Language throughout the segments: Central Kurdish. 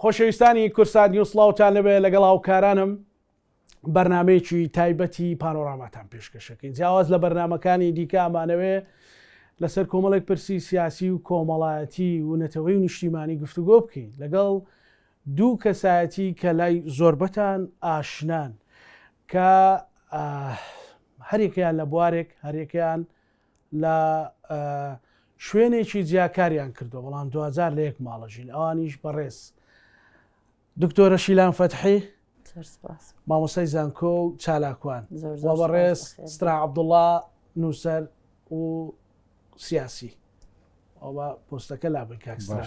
خۆشەویستانی کورسان نیوز سڵاوتان لەبێ لەگەڵ هاوکارانم بەرنامەیەکی تایبەتی پانۆراماتان پێشکەشەکەین. جیاواز لە بەرنامەکانی دیکە ئامانەوێ لەسەر کۆمەڵێک پرسی سیاسی و کۆمەڵایەتی و نەتەوەی و نیشتیمانی گفتوگۆ بکەین لەگەڵ دوو کەسایەتی کە لای زۆربەتان ئاشنان کە هەرێکیان لە بوارێک هەرێکیان لە شوێنێکی جیاکاریان کردو، بەڵام 2000 لە یەک ماڵەژین ئەوانیش بەڕێز دکتۆرە شیلان فەتحی، مامۆستای زانکۆ و چالاکوان، و بەڕێز سترا عەبدوڵڵا نووسەر و سیاسی ئەو بە پۆستەکە لابن کاکسترا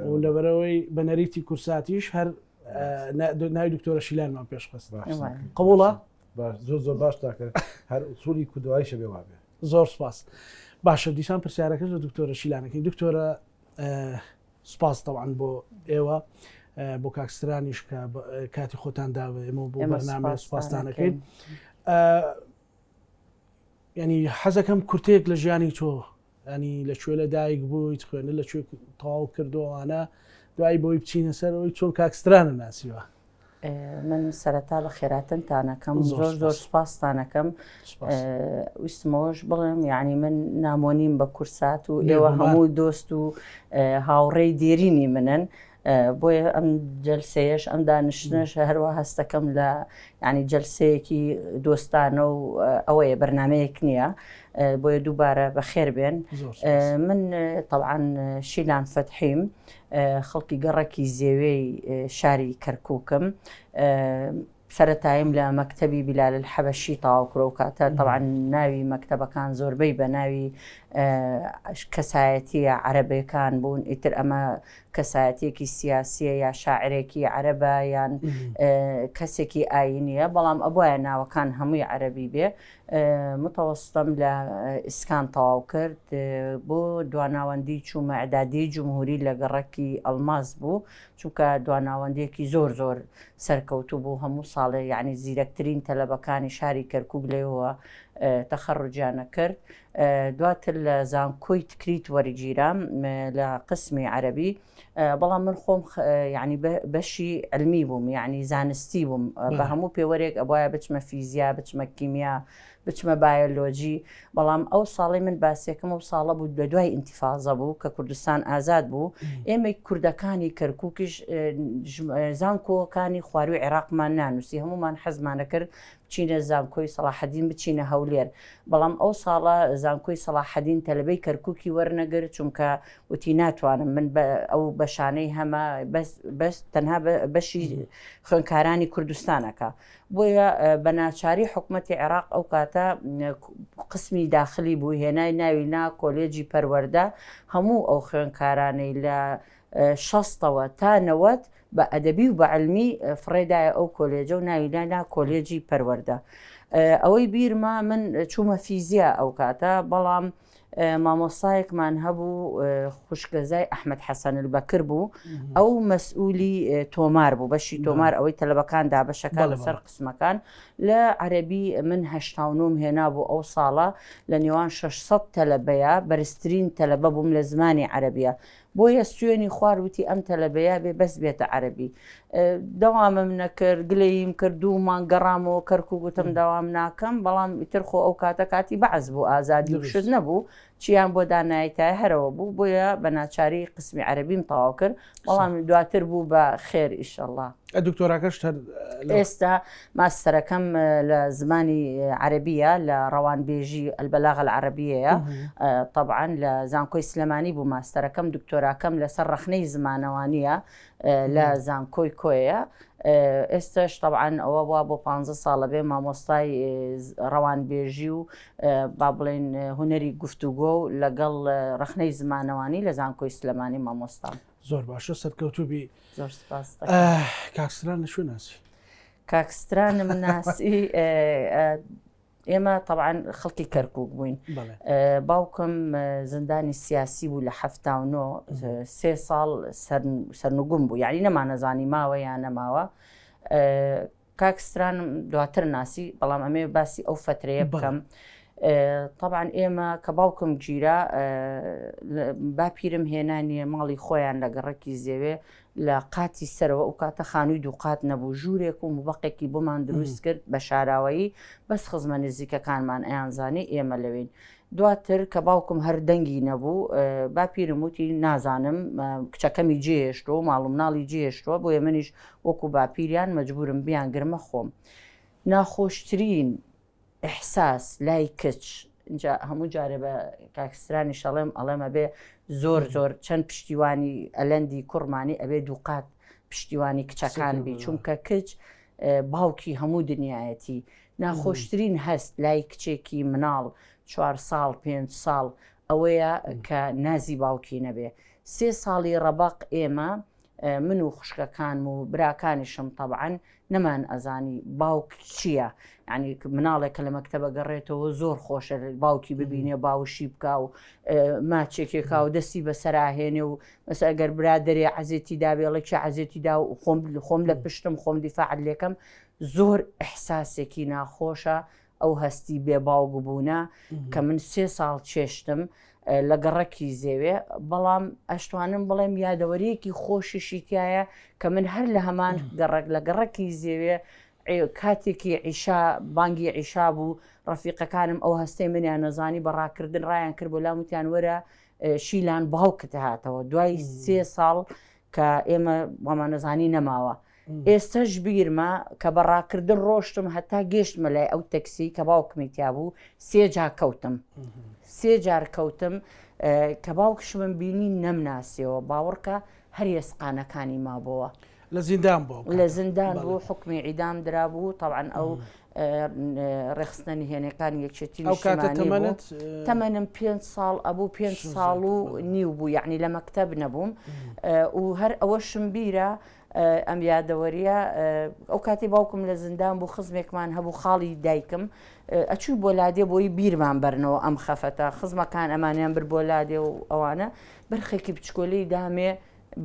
و لەبەرەوەی بەنەریتی کورساتیش هەر ناوی دکتۆرە شیلانمان پێشخست. قبوڵە؟ زۆر باش تاکە هەر ئوسولی کوردەواری شەبێ وابێ. زۆر سپاس. باشە دیسان پرسیارەکەش لە دکتۆرە شیلانەکەی. دکتۆرە سپاس تەواان بۆ ئێوە بۆ کاکسترانیش کە کاتی خۆتان داوە ئێمە بۆ بەرنامە سوپاسدانەکەین. ینی حەزەکەم کورتێک لە ژیانی تۆ، ینی لەکوێ لە دایک بوویت، خوێنە لەکوێ تەواو کردووانە، دوایی بۆی بچینە سەرەوەی چۆن کاکسترانە ناسیوە. من سەرەتا بە خێراتنتانەکەم، زۆر سوپاستانەکەم. ویستمەوەش بڵێم یعنی من نامۆنیم بە کورسات و ئێوە هەموو دۆست و هاوڕێی دێرینی منن، بۆیە ئەم جەلسەیەش ئەم دانیشتنەش هەروە هەستەکەم لە ینی جەلسەیەکی دۆستانە و ئەوەیە بەرنامەیەک نییە، بۆیە دووبارە بەخێر بێن. من طبعاً شیلان فەتحیم، خەڵکی گەڕێکی زێوەی شاری کەرکووکم. سەرەتایم لە مەکتەبی بیلال الحەبەشی تەواو کرۆ و کاتە طبعاً ناوی مەکتەبەکان زۆربەی بە ناوی کەسایەتیە عەرەبەکان بوون، ئیتر ئەمە کەسایەتێکی سیاسیە یا شاعرێکی عەرەبە یان کەسێکی ئاینیە، بەڵام ئەبوایە ناوەکان هەمووی عەرەبی بێ. متەوەستم لە ئیسکان تەواو کرد، بۆ دواناوەندی چوومە ئەعدادی جمهوری لە گەڕەکی ئەڵماس بوو، چونکە دواناوەندێکی زۆر سەرکەوتوو بوو هەموو ساڵێ، یعنی زیرەکترین تەلەبەکانی شاری کەرکووک لێەوە تەخەڕوجیانە کرد. دواتر لە زانکۆی تکریت وەرگیرام لە قسمی عەرەبی، بەڵام من خۆم ینی بەشی علمی بووم، یعنی زانستی بووم، بە هەموو پێوەرێک ئەبایە بچمە فیزیا، بچمە کیمیا، بچمە بایۆلۆجی. بەڵام ئەو ساڵی من باسیەکەم ئەو ساڵە بوو لە دوای ئینتیفاضە بوو کە کوردستان ئازاد بوو. ئێمە کوردەکانی کەرکووکیش زانکۆکانی خواروی عێراقمان نانووسی، هەمومان حەزمانە کرد بچینە زانکۆی سەلاحەدین، بچینە هەولێر. بەڵام ئەو ساڵە زانکۆی سەلاحەدین تەلەبەی کەرکووکی وەرنەگرت، چونکە وتی ناتوانم من ئەو بەشانەی هەمە بەس تەنها بەشی خوێندکارانی کوردستانەکە. بۆیە بە ناچاری حکوومەتی عێراق ئەو کاتە قسمی داخلی بوو، هێنای ناوی نا کۆلێجی پەروەردە هەموو ئەو خوێندکارانەی لە 60ەوە تا 90 بە ئەدەبی و بە علمی فڕێدایە ئەو کۆلێجە و ناویلانا کۆلێجی پەروەردە. ئەوەی بیرما من چوومە فیزیا ئەو کاتە، بەڵام مامۆستایەکمان هەبوو خوشکەزای ئەحمەد حەسەن البەکر بوو، ئەو مەسئولی تۆمار بوو، بەشی تۆمار ئەوەی تەلەبەکان دابەشەکە لەسەر قسمەکان. لە عەرەبی من 89 هێنا بوو ئەو ساڵە، لە نێوان 600 تەلەبەیە بەرزترین تەلەبە بووم لە زمانی عەرەبیە. بۆیە سوێنی خواروتی ئەم تەلەبەیە بێ بەس بێتە عەرەبی. دەوامم نەکرد، گلەییم کردومان گەڕامەوە کەرکووک، گوتم داوام ناکەم، بەڵام ئیتر خۆ ئەو کاتە کاتی بەعز بوو، ئازادی وشت نەبوو، چیان بۆ دانایەتای هەرەوە بوو، بۆیە بە ناچاری قسمی عەرەبیم تەواو کرد، بەڵام دواتر بوو بە خێر ئیشەڵڵا. دکتۆراکەش ئێستا ماستەرەکەم لە زمانی عەرەبیە لە ڕەوانبێژی ئەلبەلاغە العەرەبیەیە، طبعاً لە زانکۆی سلێمانی بوو ماستەرەکەم، دکتۆراکەم لەسەر ڕەخنەی زمانەوانیە لە زانکۆی کۆیە. ئێستاش طبعاً ئەوە وا بۆ 15 ساڵە بێ مامۆستای ڕەوانبێژی و با بڵێن هونەری گفتوگۆ و لەگەڵ ڕەخنەی زمانەوانی لە زانکۆی سلێمانی مامۆستام. زۆر باشە، سەرکەوتوبی. زۆر سپاس. کاکستران لە شوێ ناسی؟ کاکسترانم ناسی، ئێمە طبعاً خەڵکی کەرکووک بووین. باوکم زندانی سیاسی بوو لە 79، 3 ساڵ سەرنگوم بوو، یعنی نەمانەزانی ماوە یان نەماوە. کاکسترانم دواتر ناسی، بەڵام ئەمێ باسی ئەو فترەیە بکەم. طبعا ئێمە کە باوکم گیرا باپیرم هێنانیە ماڵی خۆیان لە گەڕەکی زێوێ لە قاتی سەرەوە ئەو کاتە خانووی دووقات نەبوو ژوورێک و مبەقێکی بۆمان دروست کرد بە شاراوایی بەس خزمە نزیکەکانمان ئەیانزانی ئێمە لەوێن. دواتر کە باوکم هەر دەنگی نەبوو باپیرم وتی نازانم کچەکەمی جێهێشتەوە ماڵ مناڵی جێهێشتەوە بۆیە منیش وەکو باپیریان مەجبورم بیان گرمە خۆم. ناخۆشترین ئەحساس لای کچ اینجا هەموو جارێ بە کاکسترانی شەڵێم ئەڵێمە بێ زۆر چەند پشتیوانی ئەلەندی کوڕمانی ئەبێ دووقات پشتیوانی کچەکان بی چونکە کچ باوکی هەموو دنیایەتی. ناخۆشترین هەست لای کچێکی مناڵ 4 ساڵ 5 ساڵ ئەوەیە کە نازی باوکی نەبێ. 3 ساڵی ڕەبەق ئێمە من و خوشکەکان و براکانیشم طبعاً نەمان ئەزانی باوک چییە، یعنی مناڵێکە لە مەکتەبە گەڕێتەوە زۆر خۆشە باوکی ببینێ باوشی بکە و ماچێکێکا و دەستی بەسەراهێنێ و مەسە ئەگەر برادەرێ عەزێتی دابێڵێکی عەزێتی دا و خۆم لە پشتم خۆم دیفاعل لێکم. زۆر ئەحساسێکی ناخۆشە ئەو هەستی بێ باوک بوونە کە من 3 ساڵ چێشتم لە گەڕەکی زێوێ، بەڵام ئەشتوانم بڵێم یادەوەریەکی خۆشیشی تایە کە من هەر لە هەمان لە گەڕەکی زێوێ کاتێکی عیشا بانگی عیشا بوو ڕەفیقەکانم ئەو هەستەی منیان نەزانی بەڕاکردن ڕایان کرد بۆ لام وتیان وەرە شیلان باوکت هاتەوە دوای 3 ساڵ کە ئێمە وەمان نەزانی نەماوە. ئێستەش بیرمە کە بەڕاکردن ڕۆشتم هەتا گەشتمە لای ئەو تەکسی کە باوکمی تیا بوو 3 جار کەوتم. 3 جار کەوتم کە باوکشمم بینی نەمناسیەوە باوەڕکە هەر ێسقانەکانی مابەوە لە زیندان بوو لە زیندان بوو حکمی عیدام درا بوو. طبعاً ئەو ڕێخستنە نهێنەکان یەکێتی نیشتیمانی تەمەنم 5 ساڵ ئەبوو 5 ساڵ و نیو بوو یعنی لە مەکتەب نەبووم و هەر ئەوەشم بیرە ئەم یادەوەریە ئەو کاتی باوکم لە زیندان بوو خزمێکمان هەبوو خاڵی دایکم ئەچوو بۆ لادێ بۆی بیرمان بەرنەوە ئەم خەفەتە خزمەکان ئەمانیان بر بۆ لادێ و ئەوانە بەرخێکی بچکۆلەی دامێ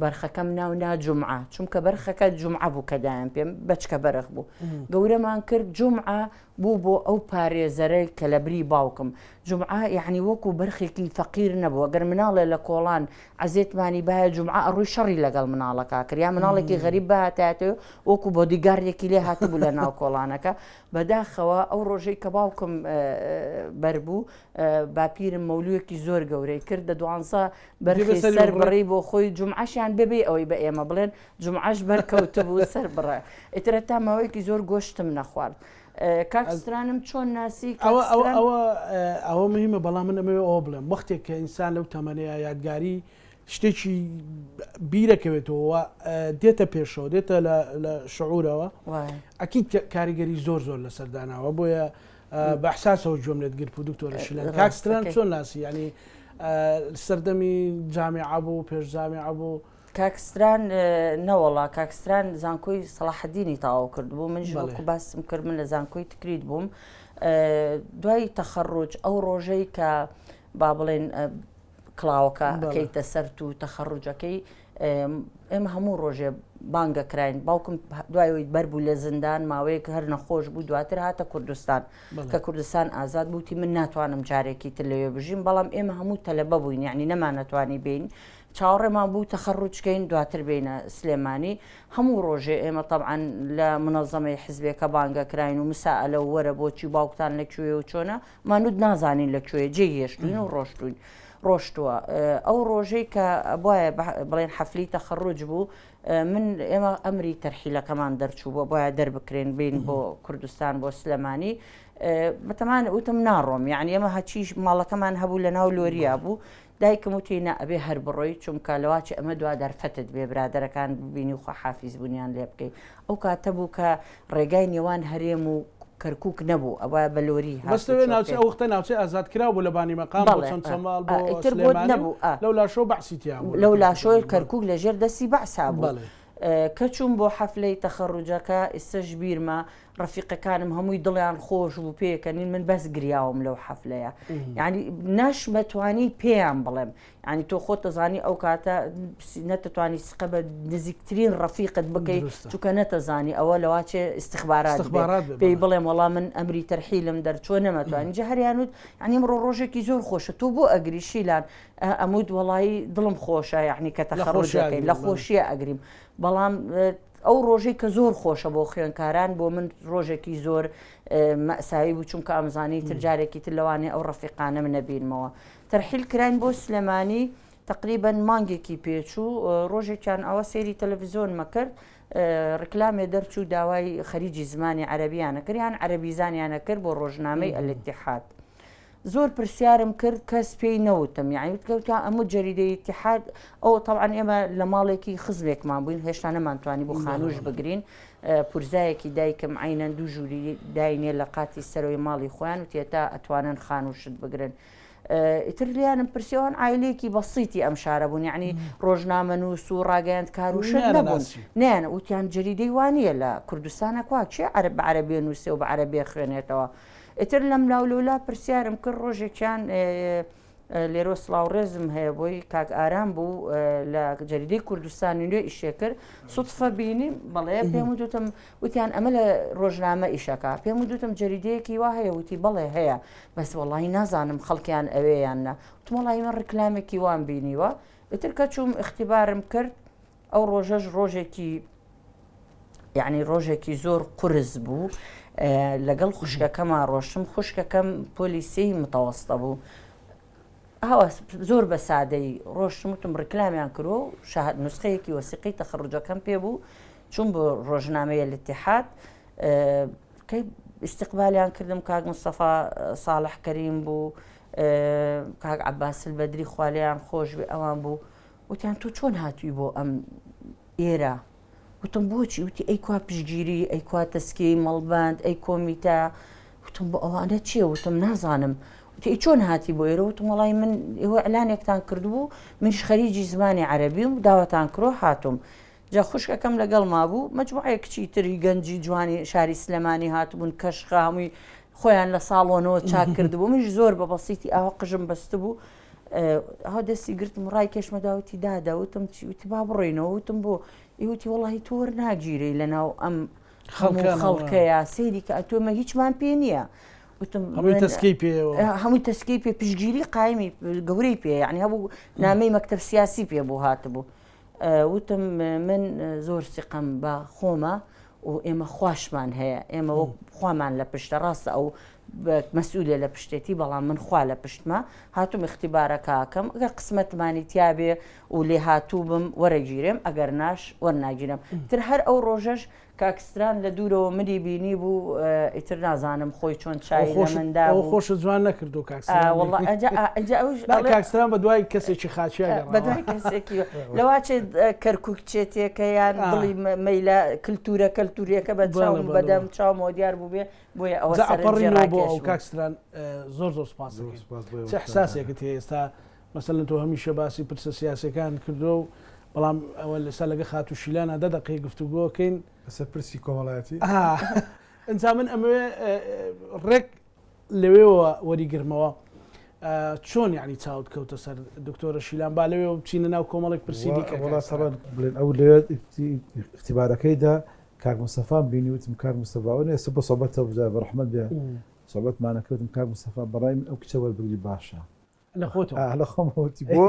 بەرخەکەم ناو جومعە چونکە بەرخەکە جومعە بوو کە دایان پێم بەچکە بەرخ بوو گەورەمان کرد جومعە بوو بۆ ئەو پارێزەرەی کە لە بری باوکم جومعە یعنی وەکو بەرخێکی فەقیر نەبووە گەر مناڵێ لە کۆڵان عەزێتمانی باە جومعە ئەڕووی شەڕی لەگەڵ مناڵەکە کرد یا مناڵێکی غەریب بەهاتێتەوە وەکو بۆ دیگاردێکی لێ هاتبوو لە ناو کۆڵانەکە بەداخەوە ئەو ڕۆژەی کە باوکم بەربوو باپیرم مەولوویەکی زۆر گەورەی کرد دە دوانسە بەرخی سەر بڕی بۆ خۆی جومعەشیان ببێ ئەوەی بە ئێمە بڵێن جومعەش بەرکەوتە بوو سەر بڕە ئیترە تا ماوەیەکی زۆر گۆشتم نەخوارد. کاکسترانم چۆن ناسی ئەوە مهمە بەڵام من ئەمەوێ ئەوە بڵێم وەختێک کە ئینسان لەو تەمەنەیە یادگاری شتێکی بیرەکەوێتەوە دێتە پێشەوە دێتە لە شعورەوە ئەکید کاریگەری زۆر لە سەرداناوە بۆیە بەحساسەوە جۆم لێت گرت و دکتۆرە شیلان کاکستران چۆن ناسی ینی سەردەمی جامیعە بوو پێش جامیعە بوو کاکستران نەوەڵا کاکستران زانکۆی سەلاحەدینی تەواو کرد بوو من ژوەکو باسم کرد من لە زانکۆی تکریت بووم دوای تەخەڕوج ئەو ڕۆژەی کە با بڵێن کڵاوەکە ئەکەیتە سەرت و تەخەڕوجەکەی ئێمە هەموو ڕۆژێ بانگەکراین باوکم دوایەوەی بەربوو لە زیندان ماوەیەک هەر نەخۆش بوو دواتر هاتە کوردستان کە کوردستان ئازاد بووتی من ناتوانم جارێکی تر لەوێ بژیم بەڵام ئێمە هەموو تەلەبە بووین یعنی نەمانەتوانی بین چاوەڕێمان بوو تەخەڕوجکەین دواتر بینە سلێمانی هەموو ڕۆژێ ئێمە طبعاً لە منەظەمەی حزبێکە بانگەکراین و مسائلە وەرە بۆچی باوکتان لەکوێ و چۆنە مانوود نازانین لەکوێ جێگەشتوین و ڕۆشتووە ئەو ڕۆژەی کە بۆیە بڵێن حەفلی تەخەڕوج بوو من ئێمە ئەمری تەرحیلەکەمان دەرچوو بۆ بۆیە دەربکرێن بین بۆ کوردستان بۆ سلێمانی بەتەمان وتم ناڕۆم یعنی ئێمە هەچیش ماڵەکەمان هەبوو لە ناو لۆریە بوو دایکم وتی نە ئەبێ هەر بڕۆی چونکە لەواچی ئەمە دوا دەرفەتت بێ برادەرەکان ببینی و خواحافیز بوونیان لێ بکەیت ئەو کاتە بوو کە ڕێگای نێوان هەرێم و کەرکک نەبوو ئەوە بەلۆری بەستەوێ ناوچە ئەوختە ناوچەی ئازادکرا بوو لە بانی مەقام چەند چەماڵ بۆ سلێمانی نەبوو لەو لاشۆ بەعسیتیا بوو لەو لاشۆی کەرکک لەژێر دەستی بەعسا بوو کە چوون بۆ حەفلەی تەخەڕوجەکە ئێستاش بیرمە ڕەفیقەکانم هەمووی دڵیان خۆش بوو پێکەنین من بەس گریاوم لەو حەفلەیە یعنی ناشمەتوانی پێیان بڵێم ینی تۆ خۆت دەزانی ئەو کاتە نەتەتوانی سقە بە نزیکترین ڕەفیقت بکەیت چونکە نەتەزانی ئەوە لەواچێ استخبارات پێی بڵێم وەڵام من ئەمری تەرحیلم دەرچۆ نەمەتوانی جە هەریانوت ینی ئەمڕۆ ڕۆژێکی زۆر خۆشە تۆ بۆ ئەگری شیلان ئەمود وەڵایی دڵم خۆشە یعنی کە تەخەڕۆژ دەکەین لە خۆشیە ئەگریم بەڵام ئەو ڕۆژەی کە زۆر خۆشە بۆ خوێندکاران بۆ من ڕۆژێکی زۆر مەساوی بوو چونکە ئەمزانی ترجارێکی تر لەوانێ ئەو ڕەفیقانە من نەبینمەوە تەرحیل کراین بۆ سلێمانی تقریبا مانگێکی پێچوو ڕۆژێکیان ئەوە سێری تەلەڤیزۆن مەکرد ڕکلامێ دەرچوو داوای خەریجی زمانی عەرەبیانە کردیان عەرەبی زانیانە کرد بۆ ڕۆژنامەی ئەلئیتیحاد زۆر پرسیارم کرد کەس پێی نەوتم یعنی وتکەوتە ئەموو جەریدەی ئیتیحاد ئەو تەبعاً ئێمە لە ماڵێکی خزمێکمان بووین هێشتا نەمانتوانی بۆ خانوش بگرین پورزایەکی دایکم عینەن دوو ژووری داینێ لە قاتی سەرۆی ماڵی خۆیان و تێتا ئەتوانن خانوشت بگرن ئیتر لیانم پرسیەوەن عیلێکی بەسیتی ئەم شارە بوون یعنی ڕۆژنامە نووس و ڕاگەیاند کاروشت نەبوون نیان وتیان جەریدەی وانە لە کوردستانە kwa چێ عەرب بە عەرەبی نووسێ و بە عەرەبی خوێنێتەوە ئیتر لەم لاولولا پرسیارم کرد ڕۆژێکیان لێرۆ سڵاوڕێزم هەیە بۆی کاک ئارام بوو لە جەریدەی کوردستانی نوێ ئیشێ کرد سوتفە بینیم بەڵێ پێم وتم وتیان ئەمە لە ڕۆژنامە ئیشەکە پێم وتم جەریدەیەکی وا هەیە وتی بەڵێ هەیە بەس وەڵی نازانم خەڵکیان ئەوەیاننا وتم وەڵی من ڕکلامێکی وان بینیوە ئیتر کە چووم اختیبارم کرد ئەو ڕۆژەش ڕۆژێکی یعنی ڕۆژێکی زۆر قورس بوو لەگەڵ خوشکەکەمان ڕۆشتم خوشکەکەم پۆلیسی متەوەستە بوو ئەوە زۆر بە سادەی ڕۆشتم وتم ڕکلامیان کردو و نوسخەیەکی وەسیقی تەخەڕوجەکەم پێ بوو چوون بۆ ڕۆژنامەیە الئیتیحاد کەی استقبالیان کردم کاک مستەفا ساڵح کەریم بوو کاک عەباس البەدری خوا لێیان خۆش بێ ئەوان بوو وتیان تۆ چۆن هاتووی بۆ ئەم ئێرە وتم بۆچی وتی ئەی کوا پشگیری ئەی کوا تەسکیی مەڵباند ئەی کۆمیتا وتم بۆ ئەوانە چییە وتم نازانم وتی چۆن هاتی بۆ ئێرە وتم وەڵی من ئێوە ئەلانێکتان کردبوو منش خەریجی زمانی عەرەبیم و داوەتان کرۆ هاتووم جا خوشکەکەم لەگەڵ مابوو مەجموعەیە کچی تری گەنجی جوانی شاری سلێمانی هاتبوون کەشخە هەمووی خۆیان لە ساڵۆنەوە چاک کردبوو منش زۆر بە بەسیتی ئاوا قژم بەستە بوو ئەوە دەستی گرتم ڕای کێشمەداوتی دادا وتم چی وتی با بڕێنەوە وتم بۆ ئیوتی وەڵی تۆ وەرناگیرەی لەناو ئەم خەڵکەیە سەیری کە ئەتۆمە هیچمان پێ نییە هەمووی تەسکەی پێ پشگیری قایمی گەورەی پێ یعنی هەبوو نامەی مەکتەب سیاسی پێ بوو هاتبوو وتم من زۆر سقم بە خۆمە و ئێمە خواشمان هەیە ئێمە خوامان لە پشتە ڕاستە ئەو مەسئولە لە پشتێتی بەڵام من خوا لە پشتمە هاتووم اختیبارەکەکەم ئەگەر قسمەتمانی تیابێ و لێ هاتوو بم وەرەگیرێم ئەگەر ناش وەرناگیرم تر هەر ئەو ڕۆژەش کاکستران لە دوورەوە مری بینی بوو ئیتر نازانم خۆی چۆن چای لە مندا خۆش جوان نەکردو کاکستران بە دوای کەسێکی خاچیە بە دوای کەسێکی لەواچێ کەرکووکچێتێکەیان دڵی مەیلە کەلتوریەکە بە چاوم بەدەم چاومەوە دیار بوو بێ بۆیە ئەوە سەرپەڕینەوە بۆ ئەو کاکستران زۆر زۆر سپاس چه حساسێکت هەیە ئێستا مەسەلەن تۆ هەمیشە باسی پرسە سیاسەکان کردو و بەڵام ئەوە لەسەر لەگە خاتوشیلانە دەدەقی گفتوگۆکەین لەسەر پرسی کۆمەڵایەتی ئەنجا من ئەمەوێ ڕێک لەوێەوە وەریگرمەوە چۆن یعنی چاوت کەوتە سەر دکتۆرە شیلان با لەوێ بچینە ناو کۆمەڵێک پرسی دیکە بڵێن ئەو لەوێت اختیبارەکەیدا کاک مستەفام بینی وتم کاک مستەفاوە ئێستا بۆ سۆبەتەوە بجای بەڕەحمەت بێ سۆبەتمانەکەوتم کاک مستەفا بەڕای ئەو کچە وەربگری باشە لە خۆتەوە لە خۆمەوەتی بۆ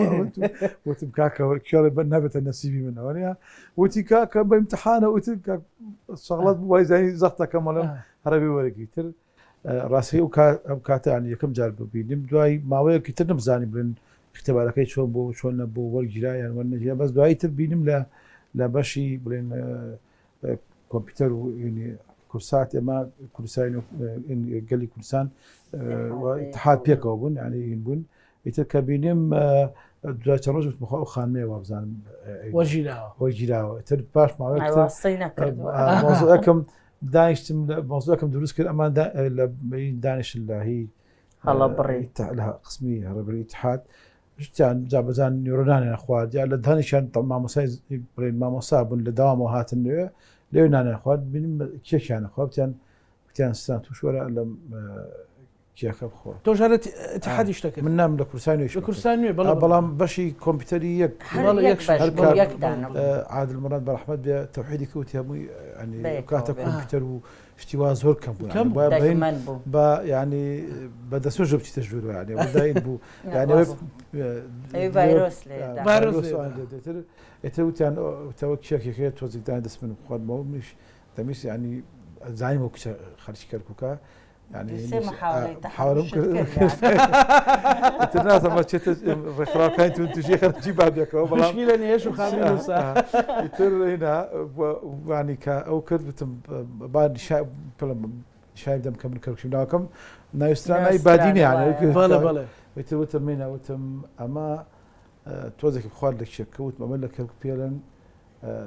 وتم کاکەوە کێڵێ بە نەبێتە نەسیبی منەوەنیە وتی کاکە بە ئیمتحانە وتم شەغڵەت وای زانی زەختەکە مەڵم هەرەبی وەرەگی تر ڕاستی ئەو کاتیان یەکەم جار ببینیم دوای ماوەیەکی تر نەمزانی بڵێن اختیبارەکەی چۆن بۆ چۆن نەبوو وەرگیرایان وەرنەگیرا بەس دوایی تر بینیم لە بەشی بڵێن کۆمپیوتەر و کورسات ئێمە کوردستانی گەلی کوردستان اتحاد پێکەوە بوون یعنی بوون ئیتر کە بینیم دوای چەند ڕۆژ وتم ئەو خانمەیە وا بزانم وەرگیراوە تر پاش ماوەیەکم دانیشتم مۆزوعەکەم دروست کرد ئەمان لە دانیشت لاهی لە قسمی هەرەبەری اتحاد شتیان جابەجان نیۆرۆنانیان خوارد یا لە دانیشیان مامۆسای مامۆسا بوون لە داوامەوە هاتن لێوێ نانیان خوارد بینیم کێکیانە خوابتیان تیانستان توش وەرە لەم کێکە بخۆ تۆ ژارەت اتحادی شتەکە من نام لە کورسانیش لە کوردستان نوێ بەڵام بەشی کۆمپیوتەری یەک عادل مراد بەرەحمەت بێ تەوحیدی کەوتی هەمووی ینی کاتە کۆمپیوتەر و شتیوا زۆر کەم بوو بە ینی بەدەسۆ ژە بچیتە ژوور ینی داین بوو ئێتر وتیان تەوە کێکێکەیە تۆزێکدان دەست من خواردمەوە منیش دەمیست ینی زانیم و کچە خەرچی کەرکووکە يعني حاولوا تناسب شتى رفراق كانت وانت شيخ تجيب بعدك مشكلة ايش وخامين وصح يتر هنا يعني او كرت بعد شايب دم كم كركش داكم نايستران اي بعدين يعني بلا بلا يتر منا وتم اما توزك بخوار لك شكوت مملك بيلن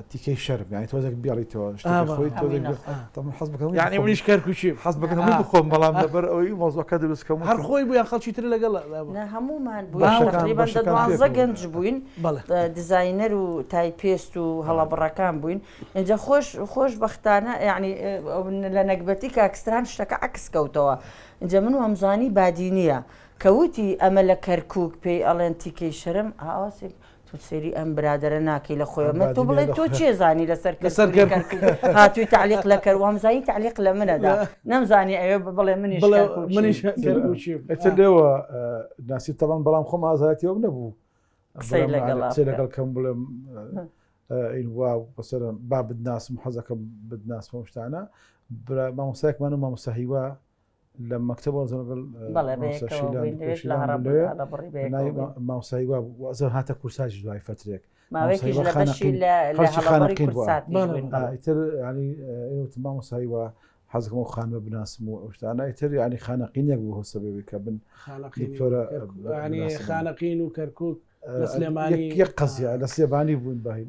تيكي شرب يعني توزك بيالي تو خوي توزك طبعا حسبك يعني منيش كركوشي حسبك انه مو بخوم بلام نبر او موضوع كذا بس كم هر خوي بو يا خالشي تري لقلا لا همومان بو تقريبا دوازده گەنج بوين ديزاينر و تايبيست و هلا براكان بوين انجا خوش بختانه يعني لنقبتي كاكستران شتك عكس كوتوا انجا من ومزاني بادينيه كوتي امل كركوك بي الانتيكي شرم اوسي سيري ام برادر ناكي لخويا ما تو بلي تو شي زاني لسر كركوك هاتوي تعليق لك وهم زاني تعليق لمن دا نم زاني ايوه بلي منيش كركوشي اتلوا ناسي طبعا بلام خم ازاتي وبنبو سيلك كم بلم واو مثلا باب الناس محزكه بالناس مش تاعنا ما مساك ما مسهيوا لما كتبوا زمان ما وصايوا وأزر هاتا كورساج دواي فترة ما بيكيش لبشي لهلا كورسات يتر يعني ما وصايوا حزك مو خان بناس مو وش أنا يتر يعني خانقين يقبوه السبب كابن خانقين يعني خانقين وكركوك لسليماني يقص يعني لسليماني بون باهي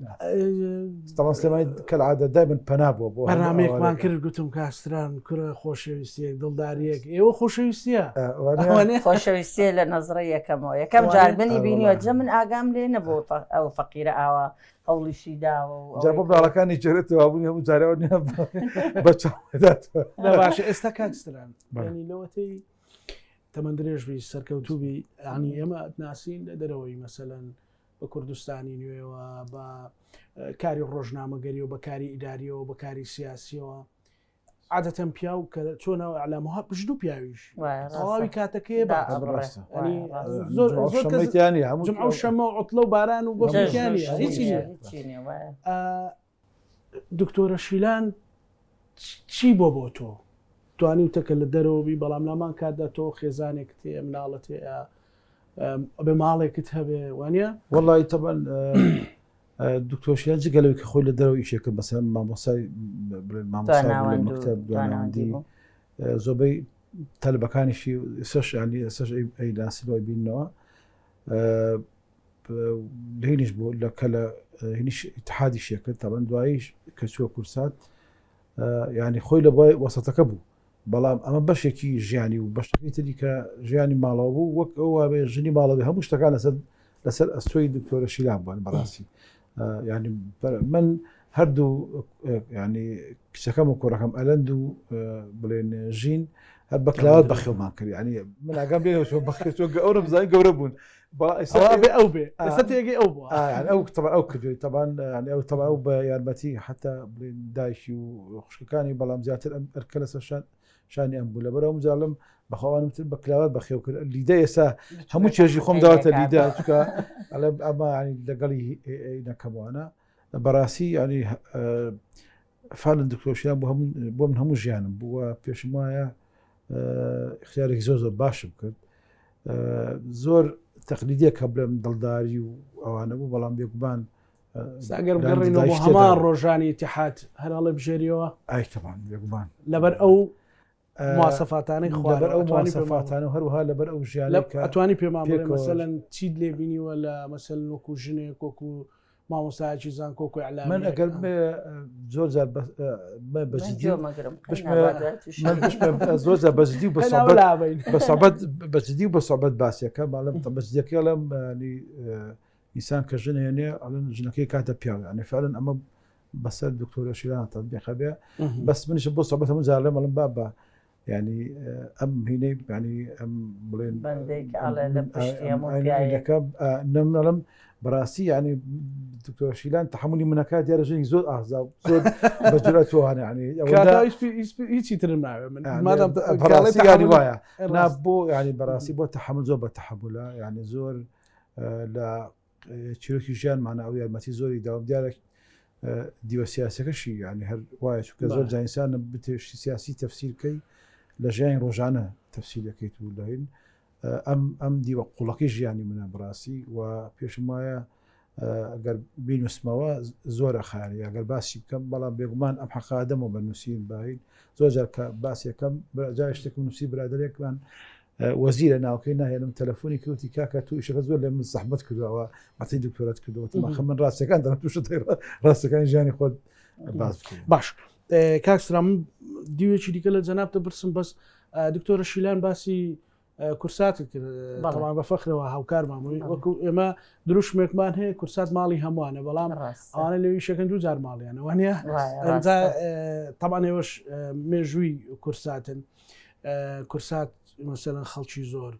طبعا سليماني كالعادة دائما بنابو برنامج ما كرر قلتم كاستران كره خوشويستيك دلداريك ايوه خوشويستيا خوشويستيا لنظريه كم جاربني بيني وجه من اقام لي نبو او فقيره او شي دا جربوا على كان جريت وابوني هم جاروني بچاودات لا باش استكاستران يعني لوتي تمندريش بي سركوتوبي يعني اما ناسين دروي مثلا بكردستاني نيو و بكاري الروجنامه‌گري و بكاري اداري و بكاري سياسي و عادة بياو كتونا اعلامها بجدو بياويش طواوي كاتكي يعني زور شميتاني جمعوا الشمع وعطلوا باران وبفكاني هيك دكتورة شيلان چی بۆ تۆ توانی وتەکە لە دەرەوەبی بەڵام لامان کاتدا تۆ خێزانێک تێ مناڵەت بێ ماڵێکت هەبێ وانە والله طبعا دكتور شيلان جگەلەوەی کە خۆی لە دەرەوە ئیشێکە مەسەڵەن مامۆسای مەکتەب دواناوەندی زۆربەی تەلبەکانیشی ئێستاش ینی ئێستاش ئەیناسیەوەی بینەوە لە هینیش بوو کە لە هینیش اتحادیشیە کرد تاوان دواییش کە چووە کورسات ینی خۆی لە بۆی وەسەتەکە بوو بەڵام ئەمە بەشێکی ژیانی و بەشەکەی تری کە ژیانی ماڵەوە بوو وەک ئەوە بێ ژنی ماڵەوەی هەموو شتەکان لەسەر ئەستۆی دکتۆرە شیلان بووان بەڕاستی ینی من هەردوو ینی کچەکەم و کوڕەکەم ئەلەند و بڵێن ژین هەر بەکلاوت بەخێومان کرد ینی من ئاگام بێنەوە چۆن بەخێ ئەوە بزانین گەورە بوون ئەو بێ ئێستاێگەی ئەو بووە ئەو ئەو کردوی تەبان ینی ئەو تەبا ئەو بە یارمەتی حتا بڵێن دایشی و خوشکەکانی بەڵام زیاتر ئەرکە لەسەر شانی ئەم بوو لەبەرەوە مجاڵم بەخواوانم تر بەکلاوت بەخێو کرد لیدە ئێستا هەموو چێژی خۆم داوەتە لیدە چکە ئەمە ینی لەگەڵی نەکەموانە بەڕاستی ینی فالن دکتۆر شیلان بۆ من هەموو ژیانم بووە پێشم وایە اختیارێکی زۆر باشم کرد زۆر تەقلیدیە کە بڵێم دڵداری و ئەوانە بوو بەڵام بێگومان ئەگەر بگەڕێنەوە بۆ هەمان ڕۆژانی ئیتیحاد هەراڵێ بژێریەوە ئایتەمان بێگومان لەبەر ئەو مواصفاتانەی خوارد ئەو مواصفاتانە و هەروەها لەبەر ئەو ژیانە ئەتوانی پێمان بڵێ مەسەلەن چیت لێ بینیوە لە مەسەلەن وەکو ژنێک وەکو مامۆستایەکی زان کۆکو ئەعلامی من ئەگەر زۆر جار بەجددی زۆر جار بەجددی و بەجددی و بە سۆحبەت باسیەکە ماڵم بەجددیەکە لەم ئینسان کە ژن هێنێ ئەڵێن ژنەکەی کاتە پیاوە ینی فعلەن ئەمە بەسەر دکتۆرە شیلان تەطبیق بێ بەس منیش بۆ سۆحبەت هەموو جار لێ مەڵم بابە يعني ام هنا يعني ام بلين بنديك على لبشتي مو نملم براسي يعني دكتور شيلان تحملي منكات يا رجل زود احزاب زود بجرته انا يعني كاكا يسبي ترمنا ما دام براسي يعني وايا نابو يعني براسي بو تحمل زور بتحمله يعني زور لا تشيروكي جان معنا او الماتي زوري داوم ديالك ديو سياسه كشي يعني هر وايا شو كزول جا انسان بتش سياسي تفسير كي لجاين روجانا تفسير كيتو لهين ام دي وقولكيش يعني من براسي وبيش مايا اگر بين مسموا زور خالي اگر باسي كم بلا بيغمان ام حق ادم وبنسين باين زوجر باسي كم جايش تكون نسي برادر كمان وزيرنا وكينا هي تلفوني كوتي كاكا تو ايش غزول من صاحبتك كذا اعطي دكتورات كذا ما خمن راسك انت توش راسك كان جاني خد باش كاكسرام ديوشي دي كلا جناب تبرسم بس دكتور شيلان باسي كورساتك طبعا بفخر وهاوكار ماموي وكو اما دروش مكمان هي كورسات مالي هموانه بلام انا اللي شكن جوزار مالي انا وهنيا انت طبعا يوش مجوي كورسات مثلا خلشي زور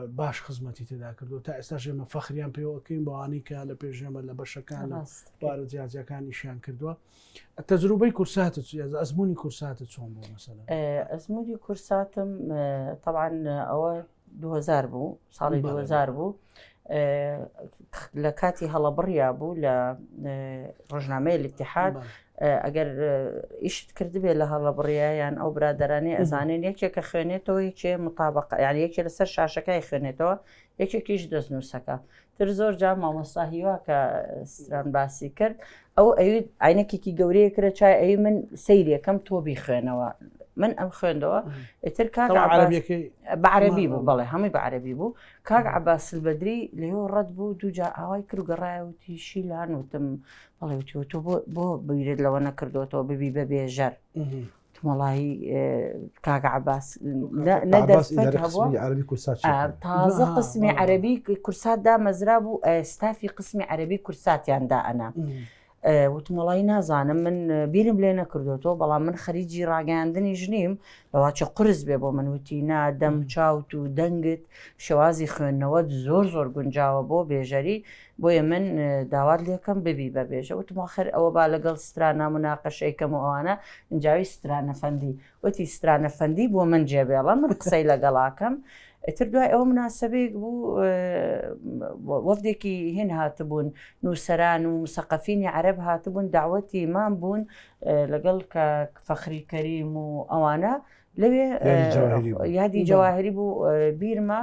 باش خزمتي تذاكر تا استاجي من فخريان بيو كين بواني كان لبيجام ولا بشكان بارد زياد كان يشان كردوا التجربه كورسات ازموني كورسات تصوم مثلا ازموني كورساتم طبعا او 2000 بو صار 2000 بو لكاتي هلا بريا بو ل رجنامه الاتحاد اگر ايش تكردبي لها بريا يعني او برادراني ازانين يكك خوينيتو يك مطابقه يعني يك لسر شاشكاي خوينيتو يك كيش دزنوسكا ترزور جامع مصاهيوا كستران باسي كرد او اي عينك كي غوري كرچاي اي من سيريا كم تو بي خوينوا من ام خويندوا تركا عربي بعربي بو بالله همي بعربي بو كاك عباس البدري اللي هو رد بو دوجا اواي كرو قراي وتي شيلان وتم والله تو بو بيرد لو انا كردوتو ببي ببيجر والله كاك عباس ندر قسمي عربي كورسات تازه قسمي عربي كورسات دا مزرابو استافي قسمي عربي كورسات يعني دا انا وتمڵی نازانم من بیرم لێ نەکردوەوە بەڵام من خەریجی ڕاگەاندنی ژنیم لەواچە قرس بێ بۆ من وتینا دەم چاوت و دەنگت شێوازی خوێندنەوە زۆر گونجاوە بۆ بێژەری بۆیە من داوات لێکەم ببی بە بێژە وتم خەر ئەوە با لەگەڵ سترانە مناقەشەیەکەم ئەوانە ئەنجاوی سترانە فەندی وتی سترانە فەندی بۆ من جێبێڵە من قسەی لەگەڵاکەم تر دوای ئەوە مناسبەیەک بوو وەفدێکی هێن هاتبوون نووسەران و مسەقەفینی عەرەب هاتبوون داوەتی مام بوون لەگەڵ کە فەخری کەریم و ئەوانە لەوێ یادی جەواهری بوو بیرمە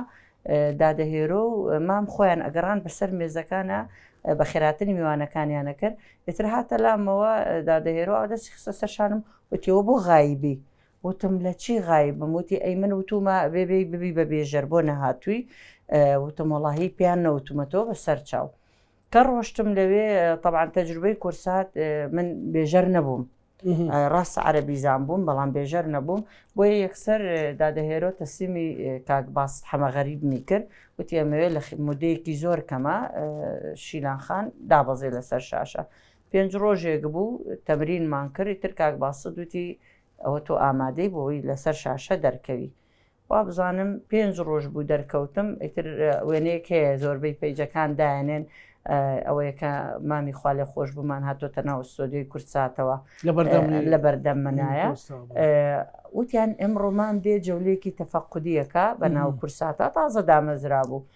دادەهێرۆ و مام خۆیان ئەگەڕان بەسەر مێزەکانە بە خێراتنی میوانەکانیانە کرد ئیتر هاتە لامەوە دادەهێرۆ ئەو دەستی خستە سەرشانم وتیەوە بۆ غایبی وتم لە چی غایبم وتی ئەی من وتومە ببی بە بێژەر بۆ نەهاتووی وتم وەڵاهی پیان نەوتومەتەوە بە سەر چاو کە ڕۆشتم لەوێ طبعا تەجروبەی کورسات من بێژەر نەبووم ڕاست عەرەبی زان بووم بەڵام بێژەر نەبووم بۆیە یەکسەر دادەهێرۆ تەسلیمی کاک باست حەمە غەریبمی کرد وتی ئەمەوێت لە مودەیەکی زۆر کەمە شیلان خان دابەزێ لەسەر شاشە 5 ڕۆژێک بوو تەمرینمان کرد تر کاک باست وتی ئەوە تۆ ئامادەی بۆی لەسەر شاشە دەرکەوی وا بزانم 5 ڕۆژ بوو دەرکەوتم ئیتر وێنەیەک هەیە زۆربەی پەیجەکان دایانێن ئەوەیە کە مامی خوا لێ خۆش بوومان هاتۆتە ناو ئستۆدیۆی کورساتەوە لە بەردەم منایە وتیان ئەمڕۆمان دێ جەولەیەکی تەفەقودیەکە بە ناو کورساتە تازە دامەزرا بوو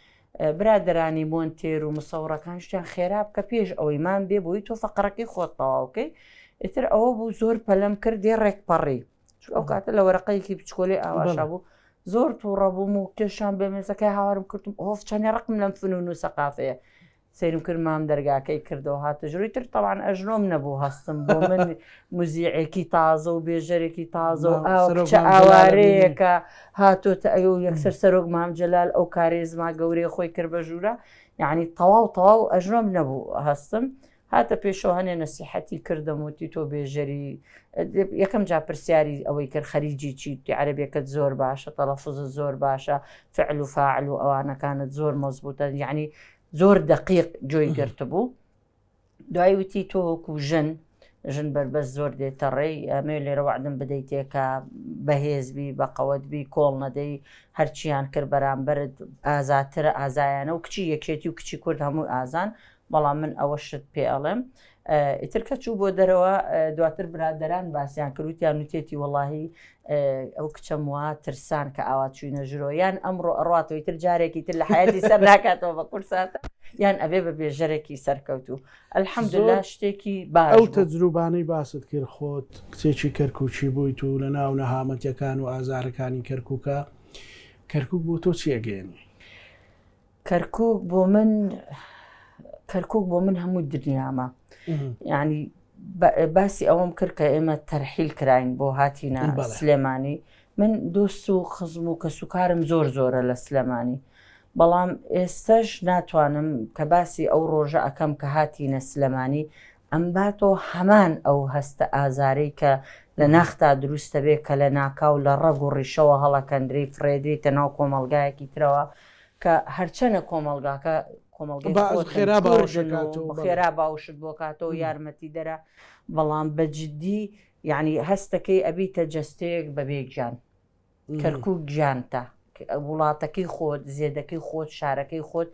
برادرانی مۆنتێر و مسەوڕەکان شتیان خێرا بکە پێش ئەوەیمان بێ بۆی تۆ فەقەرەکەی خۆت تەواوکەی ئیتر ئەوە بوو زۆر پەلەم کرد دێ ڕێکپەڕی ئەو کاتە لە وەرەقەیەکی بچکۆلێ ئاواشا بوو زۆر تووڕە بووم و کێشان بێ مێزەکەی هاوارم کردم ئۆف چەندێ ڕقم لەم فنون و سەقافەیە سیرم کرد مام دەرگاکەی کردەوە هاتە ژووری تر تەوان ئەژنۆم نەبوو هەستم بۆ من موزیعێکی تازە و بێژەرێکی تازە و ئاوارەیەکە هاتۆتە ئەو یەکسەر سەرۆک مام جەلال ئەو کارێزما گەورەی خۆی کرد بە ژوورە یعنی تەواو ئەژنۆم نەبوو هەستم هاتە پێشەوە هەنێ نەسیحەتی کردم وتی تۆ بێژەری یەکەم جا پرسیاری ئەوەی کرد خەریجی چیتی عەرەبیەکەت زۆر باشە تەلەفوزت زۆر باشە فعل و فاعل و ئەوانەکانت زۆر مەزبوطە یعنی زۆر دەقیق جۆی گرتبوو دوای وتی تۆ وەکو ژن ژن بەربەس زۆر دێتە ڕێی ئەمێ لێرە وعدم بدەیتێکە بەهێزبی بەقەوەتبی کۆڵ نەدەی هەرچیان کرد بەرامبەرت ئازاترە ئازایانە و کچی یەکێتی و کچی کورد هەموو ئازان بەڵام من ئەوە شت پێ ئەڵێم ئیتر کە چوو بۆ دەرەوە دواتر برادەران باسییان کردوتیان نوتێتی وەڵاهی ئەو کچەم وە ترسان کە ئاوا چوینە ژرۆیان ئەمڕۆ ئەڕاتەوەی تر جارێکی تر لە حیاتی سەر ناکاتەوە بە قورساتە یان ئەبێ بە بێژەرێکی سەرکەوتو ئەلحەمدوللا شتێکی باش ئەو تەجروبانەی باست کرد خۆت کچێکی کەرکووچی بوویت و لە ناو نەهامەتیەکان و ئازارەکانی کەرکووکە کەرکووک بۆ تۆ چیەگەێنی؟ کەرکووک بۆ من هەموو دنیامە یعنی باسی ئەوەم کرد کە ئێمە تەرحیل کراین بۆ هاتیینە سلێمانی من دۆست و خزم و کەسوکارم زۆر زۆرە لە سلێمانی بەڵام ئێستش ناتوانم کە باسی ئەو ڕۆژە ئەەکەم کە هاتیینە سلێمانی ئەمباتەوە هەمان ئەو هەستە ئازارەی کە لە ناختا دروستە بێ کە لە ناکاو لە ڕەگ و ڕیشەوە هەڵەکەندری فرێدریتە ناو کۆمەلگایەکی ترەوە کە هەرچەنە کۆمەلگاکە خێرا باوشت بۆ کاتەوە یارمەتی دەرە بەڵام بەجددی یعنی هەستەکەی ئەبیتە جەستەیەک بەبێ گیان کەرکووک گیانتە وڵاتەکەی خۆت زێدەکەی خۆت شارەکەی خۆت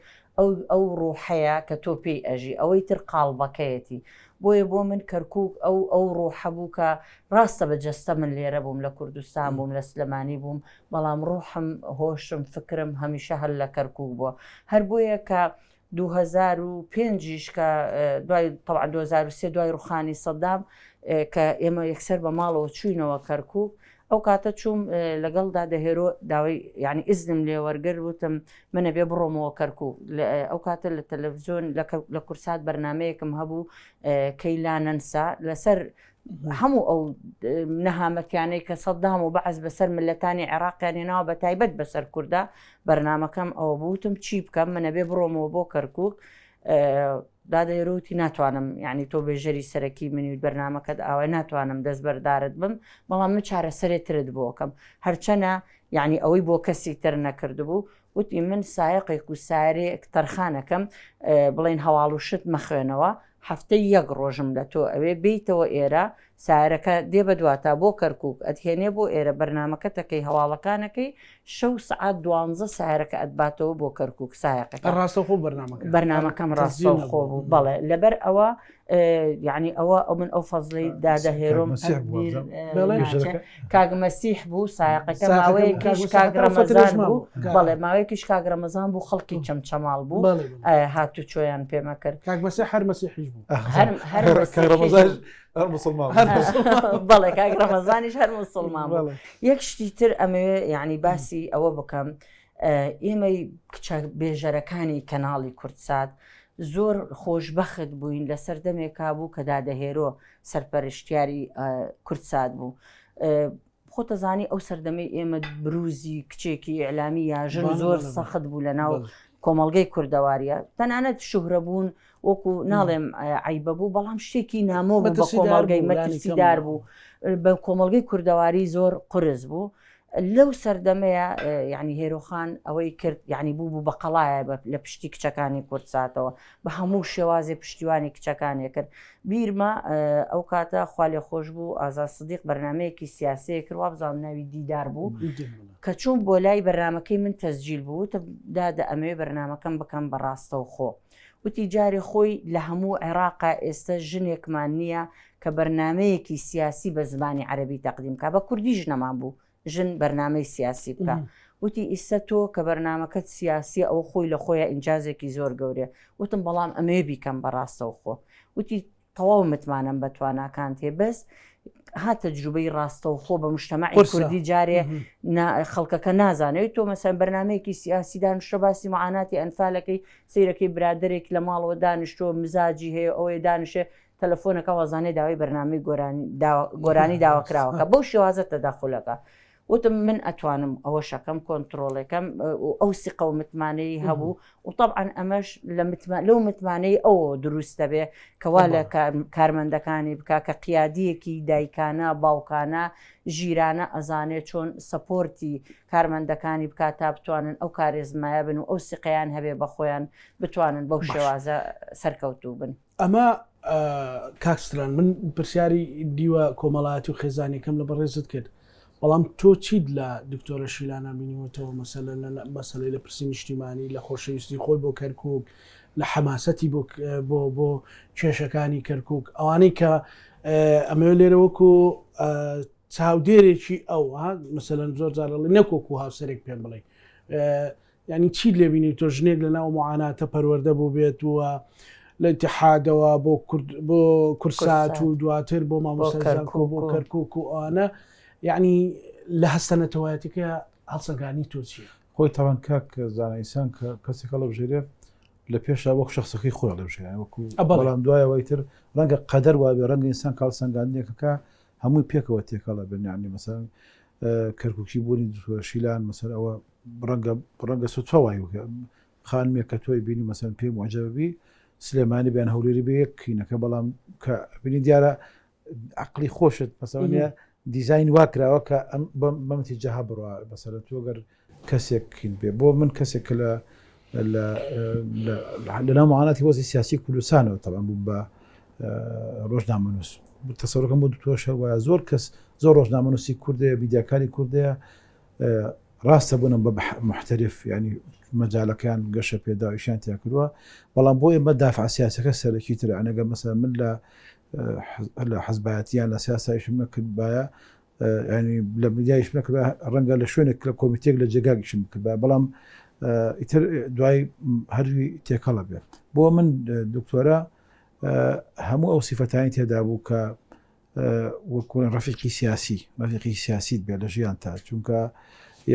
ئەو ڕوحەیە کە تۆ پێی ئەژی ئەوەی تر قاڵبەکەیەتی بۆیە بۆ من کەرکووک ئەو ڕوحە بوو کە ڕاستە بە جەستە من لێرە بووم لە کوردستان بووم لە سلێمانی بووم بەڵام ڕوحم هۆشم فکرم هەمیشە هەر لە کەرکووک بووە هەر بۆیە کە 2005 کە دوای طبعا 2003 دوای ڕوخانی سەدام کە ئێمە یەکسەر بە ماڵەوە چوینەوە کەرکووک ئەو کاتە چوم لەگەڵدا دەهێرۆ داوای یعنی ئیزنم لێ وەرگر وتم منە بێ بڕۆمەوە کەرکووک ئەو کاتە لە تەلەڤیزۆن لە کورسات بەرنمەیەکم هەبوو کەیلا نەنسا لەسەر هەموو ئەو نەهامەتیانەی کە سەدام و بەعەز بەسەر ملەتانی عێراقیانێناوە بە تایبەت بەسەر کووردا بەرنمەکەم ئەوە بووتم چی بکەم منە بێ بڕۆمەوە بۆ کەرکووک دادەیرۆتی ناتوانم یعنی تۆ بێژەری سەرەکی منی بەرنمەکەت ئاوای ناتوانم دەست بەردارت بم بەڵام من چارەسەرێترت بۆکەم هەرچەنە یعنی ئەوەی بۆ کەسی تر نەکردبوو وتی من سایقێک و سارێک تەرخانەکەم بڵێن هەواڵ و شت مەخوێنەوە هەفتەی یەک ڕۆژم لە تۆ ئەوێ بیتەوە ئێرە سارەکە دێ بە دواتە بۆ کەرکووک ئەتهێنێ بۆ ئێرە بەرنمەکەتەکەی هەواڵەکانەکەی 6 سعات 12 سارەکە ئەتباتەوە بۆ کەرکووک سایقەکە ڕاستەخۆ بەرنمەکەم ڕاستەخۆ بوو بەڵێ لەبەر ئەوە یعنی ئەوە من ئەو فەزڵی دادەهێرۆم کاگمەسیح بوو سایقەکە ماوەیەکیش کاگرەمەزان بوو بەڵێ ماوەیەکیش کاگرەمەزان بوو خەڵکی چەمچەماڵ بوو هاتوو چۆیان پێمە کرد کاگمەسی هەر مەسیحیش بوو هەر مسلمان بەڵێ کاگرەمەزانیش هەر مسلمان بوو یەک شتی تر ئەمەوێ یعنی باسی ئەوە بکەم ئێمەی کچە بێژەرەکانی کەناڵی کوردسات زۆر خۆشبەخت بووین لە سەردەمێکا بوو کە دادەهێرۆ سەرپەرشتیاری کوردسات بوو خۆتەزانی ئەو سەردەمەی ئێمە بروزی کچێکی ئیعلامی یاژن زۆر سەخت بوو لە ناو کۆمەڵگەی کوردەواریە تەنانەت شوهرە بوون وەکو ناڵێم عیبە بوو بەڵام شتێکی نامۆ بوو بە کۆمەڵگەی مەترسیدار بوو بە کۆمەڵگەی کوردەواری زۆر قرس بوو لەو سەردەمەیە یعنی هێرۆخان ئەوەی کرد یعنی بوو بە قەڵایە لە پشتی کچەکانی کوردساتەوە بە هەموو شێوازێ پشتیوانی کچەکانی کرد بیرمە ئەو کاتە خوا لێ خۆش بوو ئازاد سدیق بەرنمەیەکی سیاسەیە کرد وا بزانم ناوی دیدار بوو کە چوون بۆ لای بەرنمەکەی من تەسجیل بوو دادە ئەمەوێ بەرنمەکەم بکەم بەڕاستە و خۆ وتی جاری خۆی لە هەموو عێراقا ئێستا ژنێکمان نییە کە بەرنمەیەکی سیاسی بە زمانی عەرەبی تەقدیم کا بە کوردیش نەمان بوو ژن بەرنمەی سیاسی بکە وتی ئیستا تۆ کە بەرنمەکەت سیاسی ئەو خۆی لە خۆیە ئینجازێکی زۆر گەورێ وتم بەڵام ئەمێ بیکەم بەڕاستە و خۆ وتی تەواو متمانم بە تواناکان تێ بەس هاتە تەجروبەی ڕاستە و خۆ بە مجتەمەعی کوردی جارێ خەڵکەکە نازانێت تۆ مەسەن بەرنمەیەکی سیاسی دانیشتە باسی معاناتی ئەنفالەکەی سیرەکەی برادێک لە ماڵەوە دانیشتۆ مزاجی هەیە ئەوەی دانیشێ تەلەفۆنەکە وەزانەی داوای بەرنامەی گۆرانی داواکراوەکە بەو شێوازە تەداخولەکە وتم من ئەتوانم ئەوە شەکەم کۆنتترۆڵەکەم ئەو سیقە و متمانەی هەبوو و طبعاً ئەمەش لەو متمانەی ئەوە دروستە بێ کەوا لە کارمەندەکانی بکە کە قیادیەکی دایکانە باوکانە ژیرانە ئەزانێت چۆن سەپۆرتی کارمەندەکانی بکات تا بتوانن ئەو کارێزمایە بن و ئەو سیقەیان هەبێ بە خۆیان بتوانن بەو شێوازە سەرکەوتوو بن ئەمە کاکستران من پرسیاری دیوە کۆمەڵایەتی و خێزانێکم لە بەڕێزت کرد بەڵام تۆ چیت لە دکتۆرە شیلانە بینیوەتەوە مەسەلەی لە پرسی نیشتیمانی لە خۆشەویستی خۆی بۆ کەرکووک لە حەماسەتی بۆ کێشەکانی کەرکووک ئەوانەی کە ئەمە لێرە وەکو چاودێرێکی ئەو مەسەلەن زۆر جارڵی نەکۆکو هاوسەرێک پێم بڵێ ینی چیت لێبینی تۆ ژنێک لە ناو معاناتە پەروەردە بوو بێت وە لە ئیتیحادەوە بۆ کورسات و دواتر بۆ مامۆستای بۆ کەرکووک و ئەوانە یعنی لە هەستەنەتەوایەتەکە هەڵسەنگانی تۆ چیە؟ خۆی تاوان کاک زانە ئینسان کە کەسێکە لە بژێرێ لە پێشا وەک شخصەکەی خۆی لە بژێ وەکو بەڵام دوایەوەی تر ڕەنگە قەدەر وابێ ڕەنگە ئینسان کاڵسەنگاندنێکەکە هەمووی پێکەوە تێکەڵە بنیانی مەسەن کەرکووکی بوونی شیلان مەسەر ئەوە ڕەنگە سوتفە وای خانمێک کە تۆی بینی مەسەن پێی معجەبی سلێمانی بیان هەولێری بە یەک کینەکە بەڵام کە بینی دیارە عقلی خۆشت مەسەوەنە دیزاین وا کراوە کە بەمتی جەها بڕوا بەسەرە تۆگەر کەسێکین بێ بۆ من کەسێک لە ناو معاناتی وەزی سیاسی کوردستانەوە تەبان بوو بە ڕۆژنامەنووس تەسەوڕەکەم بۆ دوتۆشە وایە زۆر کەس زۆر ڕۆژنامەنووسی کوردەیە میدیاکانی کوردەیە ڕاستە بوونم بە محتەرف ینی مەجالەکان گەشە پێداویشیان تیا کردووە بەڵام بۆ ئێمە دافع سیاسەکە سەرەکی تر ئەنەگە مەسەلا من لە حەزبایەتیان لە سیاسایشم نەکرد باە ینی لە میدیایش نەکرد ڕەنگە لە شوێنێک لە کۆمیتێک لە جێگاگیشم کرد بەڵام ئیتر دوای هەروی تێکەڵە بێت بۆ من دکتۆرە هەموو ئەو سیفەتانی تێدا بوو کە وەکوون ڕەفیقی سیاسیت بێت لە ژیان تا چونکە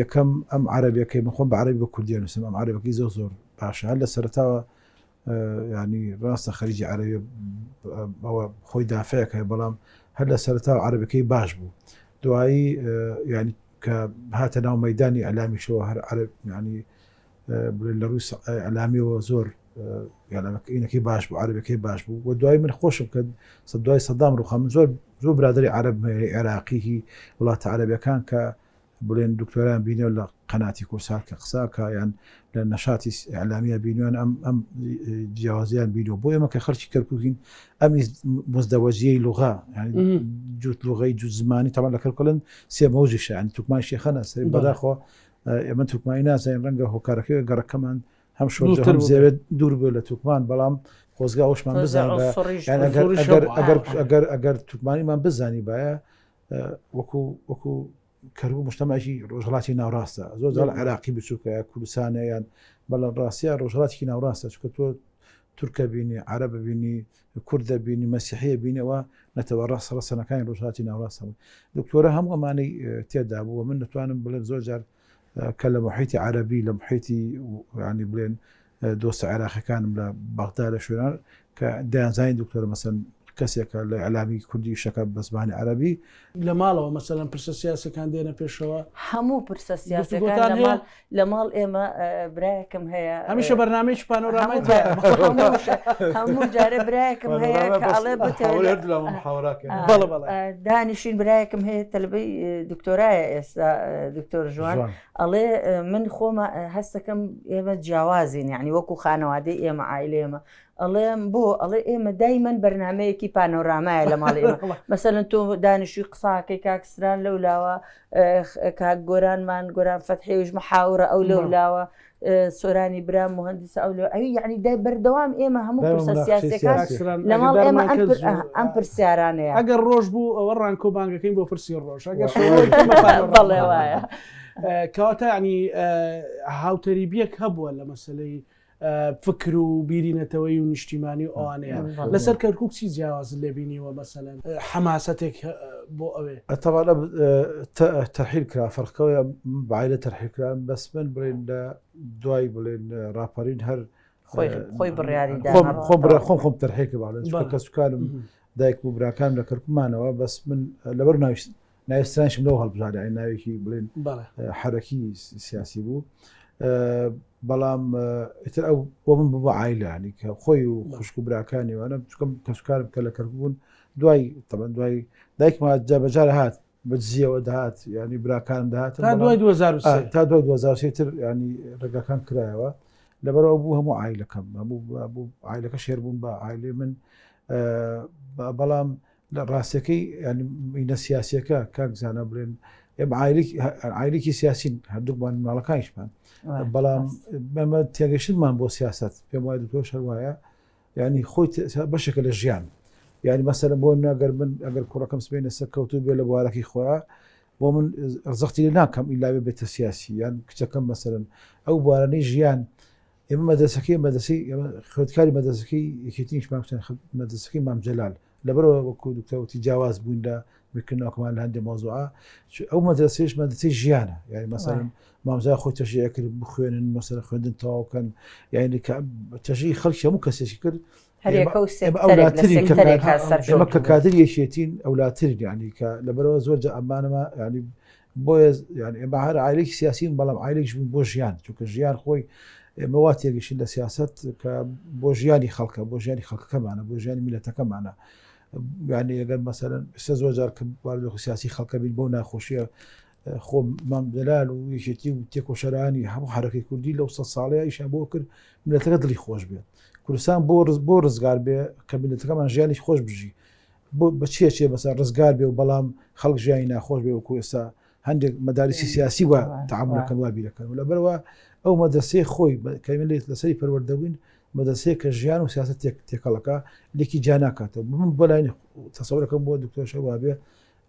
یەکەم ئەم عەرەبیەکەی من خۆم بە عەرەبی بە کوردی نووسم ئەم عەرەبەکەی زۆر باشە هەر لە سەرەتاوە ینی ڕاستە خەریجی عەرەبی ئەوە خۆی دافعەیەک هەیە بەڵام هەر لە سەرەتاوە عەرەبەکەی باش بوو دوایی ینی کە هاتە ناو مەیدانی ئەلامیشەوە هەر عەرەب ینی لە ڕووی ئەلامیەوە زۆر ئینەکەی باش بوو عەرەبەکەی باش بوو و دوای من خۆشم کە دوای سەدام ڕووخا من زۆر برادری عەرەب عێراقی وڵاتە عەرەبیەکان کە بڵێن دکتۆران بینێ لە قەناتی کورسات کە قساکە یان لە نەشاتی ئەلامیە بینیوان ئەم جیاوازیان بینەوە بۆ ئێمە کە خەرکی کەرکووکین ئەمی مزدەوەجیەی لوغا جوت لوغەی جوت زمانی تاوان لە کەرکڵن سێ مەوجیشە ینی توکمان شێخەنە سەری بەداخۆ ئێمە توکمانی نازانین ڕەنگە هۆکارەکەی گەڕەکەمان هەم شۆ هەم زێوێت دوور بێت لە توکمان بەڵام خۆزگا ئەوشمان بزانین ئەگەر توکمانیمان بزانی باە وەکو کەربوو مشتەماکی ڕۆژهڵاتی ناوڕاستە زۆر جار عێراقی بچووکە کوردستانیان بەڵام ڕاستیە ڕۆژهڵاتی ناوڕاستە چکە تۆ تورکە بینی عەرەبە بینی کوردە بینی مەسیحیە بینەوە نەتەوە ڕەسەنەکانی ڕۆژهڵاتی ناوڕاستە بوو دکتۆرە هەموو ئەمانەی تێدا بووە من دەتوانم بڵێن زۆر جار کە لە محیتی عەرەبی لە محیتی ینی بڵێن دۆستە عێراقیەکانم لە بەغدا لە شوێنان کە دەیانزانین دکتۆرە مەسەن کەسێکە لە ئەلامی کوردی شەکە بە زمانی عەرەبی لە ماڵەوە مەسەلەن پرسە سیاسەکان دێنە پێشەوە هەموو پرسە سیاسەکان لە ماڵ ئێمە برایەکم هەیە هەمیشە بەرنامەیەکی پانۆراما هەموو جارە برایەکم هەیە کە ئەڵێ دانیشین برایەکم هەیە تەلبەی دکتۆرایە ئێستا دکتۆر ژوان ئەڵێ من خۆمە هەستەکەم ئێمە جیاوازین یعنی وەکو خانەوادەی ئێمە عائیلە ئێمە ئەڵێم بۆ ئەڵێ ئێمە دایمەن بەرنمەیەکی پانۆرامایە لە ماڵ ئێمە مەسەلەن تۆ دانیشتوی قساکەی کاکسران لەولاوە کاک گۆرانمان گۆران فەتحی ژمە حاورە ئەو لەولاوە سۆرانی برام مهندسە ئەو ئەوی یعنی دای بەردەوام ئێمە هەموو پرسە سیاسەکان لە ماڵ ئێمە ئەم پرسیارانەیە ئەگەر ڕۆژ بوو ئەوە ڕانکۆ بانگەکەین بۆ پرسی ڕۆژ بەڵێ وایە کەواتە ینی هاوتەریبیەک هەبووە لە مەسلەی فکر و بیرینەتەوەی و نیشتیمانی و ئەوانەیە لەسەر کەرکووک چی جیاواز لێبینیوە مەسەلەن حەماسەتێک بۆ ئەوێ ئەتەواە تەرحیل کرا فەرقەوەی بعیلە تەرحیلکران بەس من بڵێن لە دوای بڵێن ڕاپەرین هەر خۆی بڕیاری خۆم تەرحیلکە باڵێن کەسوکارم دایک و براکان لە کەرکومانەوە بەس من لەبەر ناویسترانشم لەو هەڵبژارە ناوێکی بڵێن حرەکی سیاسی بوو بەڵام ئیتر ئەو بۆ من بوو عایلانی کە خۆی و خوشک و براکانی وانە بچکەم کەسوکارم کە لە کەرکوون دوای تەبەن دوای دایکمە جابەجارە هات بەجزیەوە دەهات ینی براکانم دەهات تا دوای 2023 تر ینی ڕێگاکان کرایەوە لەبەرەوە بوو هەموو عایلەکەم هەموو عایلەکە شێر بوون بە عایلێ من بەڵام لە ڕاستەکەی ینی مینە سیاسیەکە کاکزانە بڵێن عیلێکی سیاسین هەردووکمان ماڵەکانیشمان بەڵام ئەمە تێگەشتمان بۆ سیاست پێم وایە دکتۆر شەروایە ینی خۆی بەشێکە لە ژیان یعنی مەسەرە بۆ ناگەر من ئەگەر کوڕەکەم سبێنە سەر کەوتو بێ لە بوارەکەی خۆیان بۆ من ڕزەقتی لێ ناکەم ئیلاوێ بێتە سیاسی یان کچەکەم مەسەرن ئەو بوارانەی ژیان ئێمە مەدرسەکەی مەدرسەی خوێندکاری مەدرسەکەی یەکێتیشمان مەدرسەکەی مام جەلال لەبەرەوە وەکو دکتۆرتی جیاواز بووین لە میکردنەوەکەمان لە هەندێک مۆزوعە ئەو مەدرسەیش مەدرسەی ژیانە یعنی مەسەرن مامۆستای خۆی تەشریع کرد بخوێنن مەسەرە خوێندن تەواوکەن یعنی تەشریعی خەڵکی هەموو کەسێکی کرد ئێمە کە کادر یەکێتین ئەولاترین یعنی کە لەبەرەوە زۆر ئەمانەمە ینی بۆیە ینی ئێمە هەر عیلێکی سیاسین بەڵام عیلێکش بووین بۆ ژیان چونکە ژیان خۆی ئێمە وا تێگەشتین لە سیاست کە بۆ ژیانی خەڵکە بۆ ژیانی خەڵکەکەمانە بۆ ژیانی میلەتەکەمانە یعنی ئەگەر مەسەرەن زۆر جار کە واردۆخی سیاسی خەڵکە بین بۆ ناخۆشیە خۆ مام جەلال و یەکێتی و تێکۆشەرانی هەموو حرەکەی کوردی لەو 100 ساڵەیە ئیشان بۆ کرد میلەتەکە دڵی خۆش بێت کوردستان بۆ ڕزگار بێ کە میلەتەکەمان ژیانی خۆش بژی بە چیە بەسەر ڕزگار بێ و بەڵام خەڵک ژیانی ناخۆش بێ وەکو ئێستا هەندێک مەدارسی سیاسی وە تەعاملەکەن وا بیرەکەن و لەبەرەوە ئەو مەدرسەی خۆی کەمێ لەسەری پەروەردەبووین مەدرسەیە کە ژیان و سیاست تێکەڵەکە لێکی جا ناکاتەوە من بۆ لای تەسەورەکەم بۆ دکتۆر شەوا بێ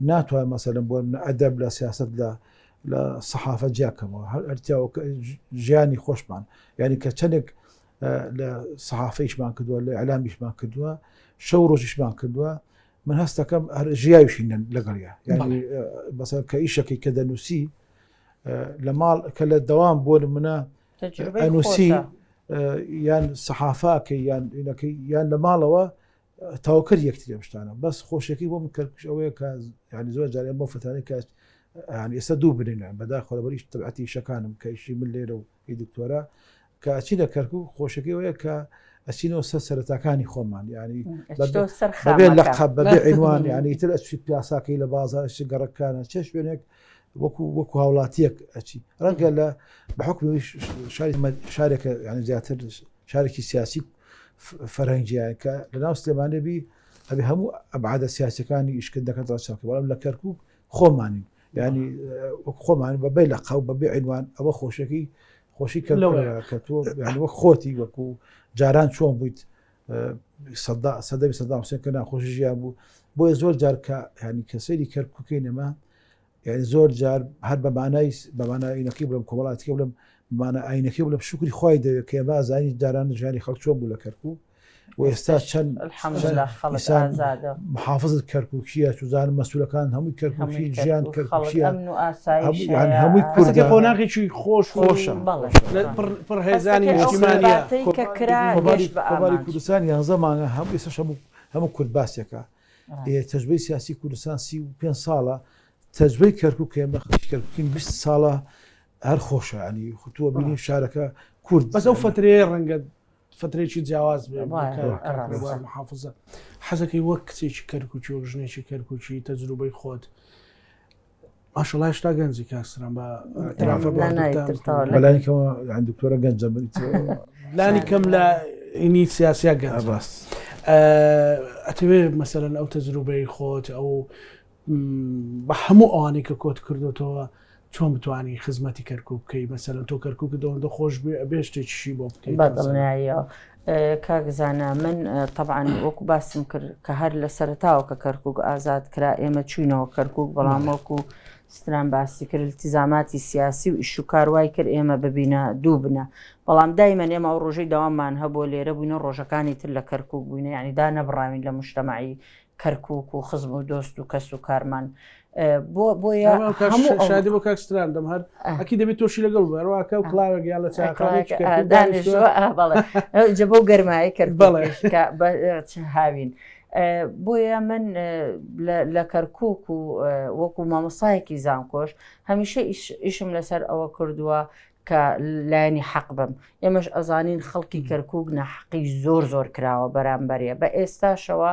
ناتوانێت مەسەلەن بۆ ئەدەب لە سیاست لە سەحافە جیاکەمەوە هەرتیاوە ژیانی خۆشمان یعنی کە چەندێک لە سەحافەیشمان کردووە لە ئەعلامیشمان کردووە شەو ڕۆژیشمان کردووە من هەستەکەم ژیاویشینە لەگەڵیا یعنی بەسەر کە ئیشەکەی کە دەنووسی لە ماڵ کە لە دەوام بۆ منە ئەنووسی یان سەحافاکەی یان لە ماڵەوە تاوکرد یەکتری شتانە بەس خۆشێکی بۆ من کردش ئەوەیە کە ینی زۆر جاریان بۆ فتانەی کە ینی ئێستا دوو بنێن بەداخۆ لەبەریش تەبعەتی شەکانم کە ئیشی من لێرە و دکتۆرە کە ئەچی لە کەرکووک خۆشەکەی ئەوەیە کە ئەچینەوە سەرەتاکانی خۆمان ینی بەبێ لەقەب بەبێ عنوان ینی تر ئەچی پیاساکەی لە بازار گەڕەکانە چه شوێنێک وەکو هاوڵاتیەک ئەچی ڕەنگە لە بەحکمی شارێکە ینی زیاتر شارێکی سیاسی فەرهەنگیان کە لەناو سلێمانێبی ئەبێ هەموو ئەبعادە سیاسەکانی ئیشکردەکەن ڕاستەکە بەڵام لە کەرکووک خۆمانین ینی خۆمان بەبێ لەقەو بەبێ عنوان ئەوە خۆشی کە تۆ وەک خۆتی وەکو جاران چۆن بوویت سەدەمی سەدام حوسێن کە ناخۆشی ژیان بوو بۆیە زۆر جار کە ینی کە سەیری کەرکووکەی نەما یعنی زۆر جار هەر بەمانایینەکەی بڵم کۆمەڵاتیەکە بڵم بمانە ئاینەکەی بڵم شکری خۆی دەوێت کە بازانی داران ژیانی خەڵک چۆن بوو لە کەرکووک و ئێستا چەند محافظت کەرکووکیە چوزانم مەسئولەکان هەمووی کەرکووکی ژیان کەرکووکیە هەمووی کوردە قۆناغێکی خۆشە پڕهێزانی نیشتیمانیە کۆماری کوردستان 11 مانگە هەموو کورد باسێکە تەجربەی سیاسی کوردستان 35 ساڵە تەجربەی کەرکووک ئێمە کەرکووکین 20 ساڵە هەر خۆشە ینی خوتووە بینی شارەکە کورد بەس ئەو فترەیە ڕەنگە فترێکی جیاواز محافظە حەزەکەی وەک کچێکی کەرکووکی و ژنێکی کەرکووکی تەجروبەی خۆت ماشەڵڵا هێشتا گەنجی کاسران بە بەلایەوە دکتۆرە گەنجە لانی کەم لە ئینی سیاسیا گەنج باس ئەتەوێ مەسەرەن ئەو تەجروبەی خۆت ئەو بە هەموو ئەوانەی کە کۆت کردوتەوە چۆن بتوانانی خزمەتی کەرکووک بکەی مەسەرەن تۆ کەرکووکە دەوەندە خۆش بێ شتێکیشی بۆ بکەیت بەدڵنیاییەوە کاگزانە من طبعاً وەکو باسم کرد کە هەر لە سەرتاوە کە کەرکووک ئازاد کرا ئێمە چوینەوە کەرکووک بەڵام وەکو ستران باسی کرد التیزاماتی سیاسی و ئیش و کاروای کرد ئێمە ببینە دوو بنە بەڵام دایمەن ئێمە ئەو ڕۆژەی داوامان هەبوو لێرە بووینە ڕۆژەکانی تر لە کەرکووک بووینە یعنی دا نەبڕاوین لە مجتەمەعی کەرکووک و خزم و دۆست و کەس و کارمان بۆیە شادی بۆ کاکستران دەم هەر ئەکی دەبێت تۆشی لەگەڵ بەڕواکە و کلاوێک یان لە دانیشتوە جەبە و گەرمایی کرد هاوین بۆیە من لە کەرکووک و وەکو مامۆستایەکی زانکۆش هەمیشە ئیشم لەسەر ئەوە کردووە کە لایەنی حەق بم ئێمەش ئەزانین خەڵکی کەرکووک نەحەقی زۆر کراوە بەرامبەریە بە ئێستاشەوە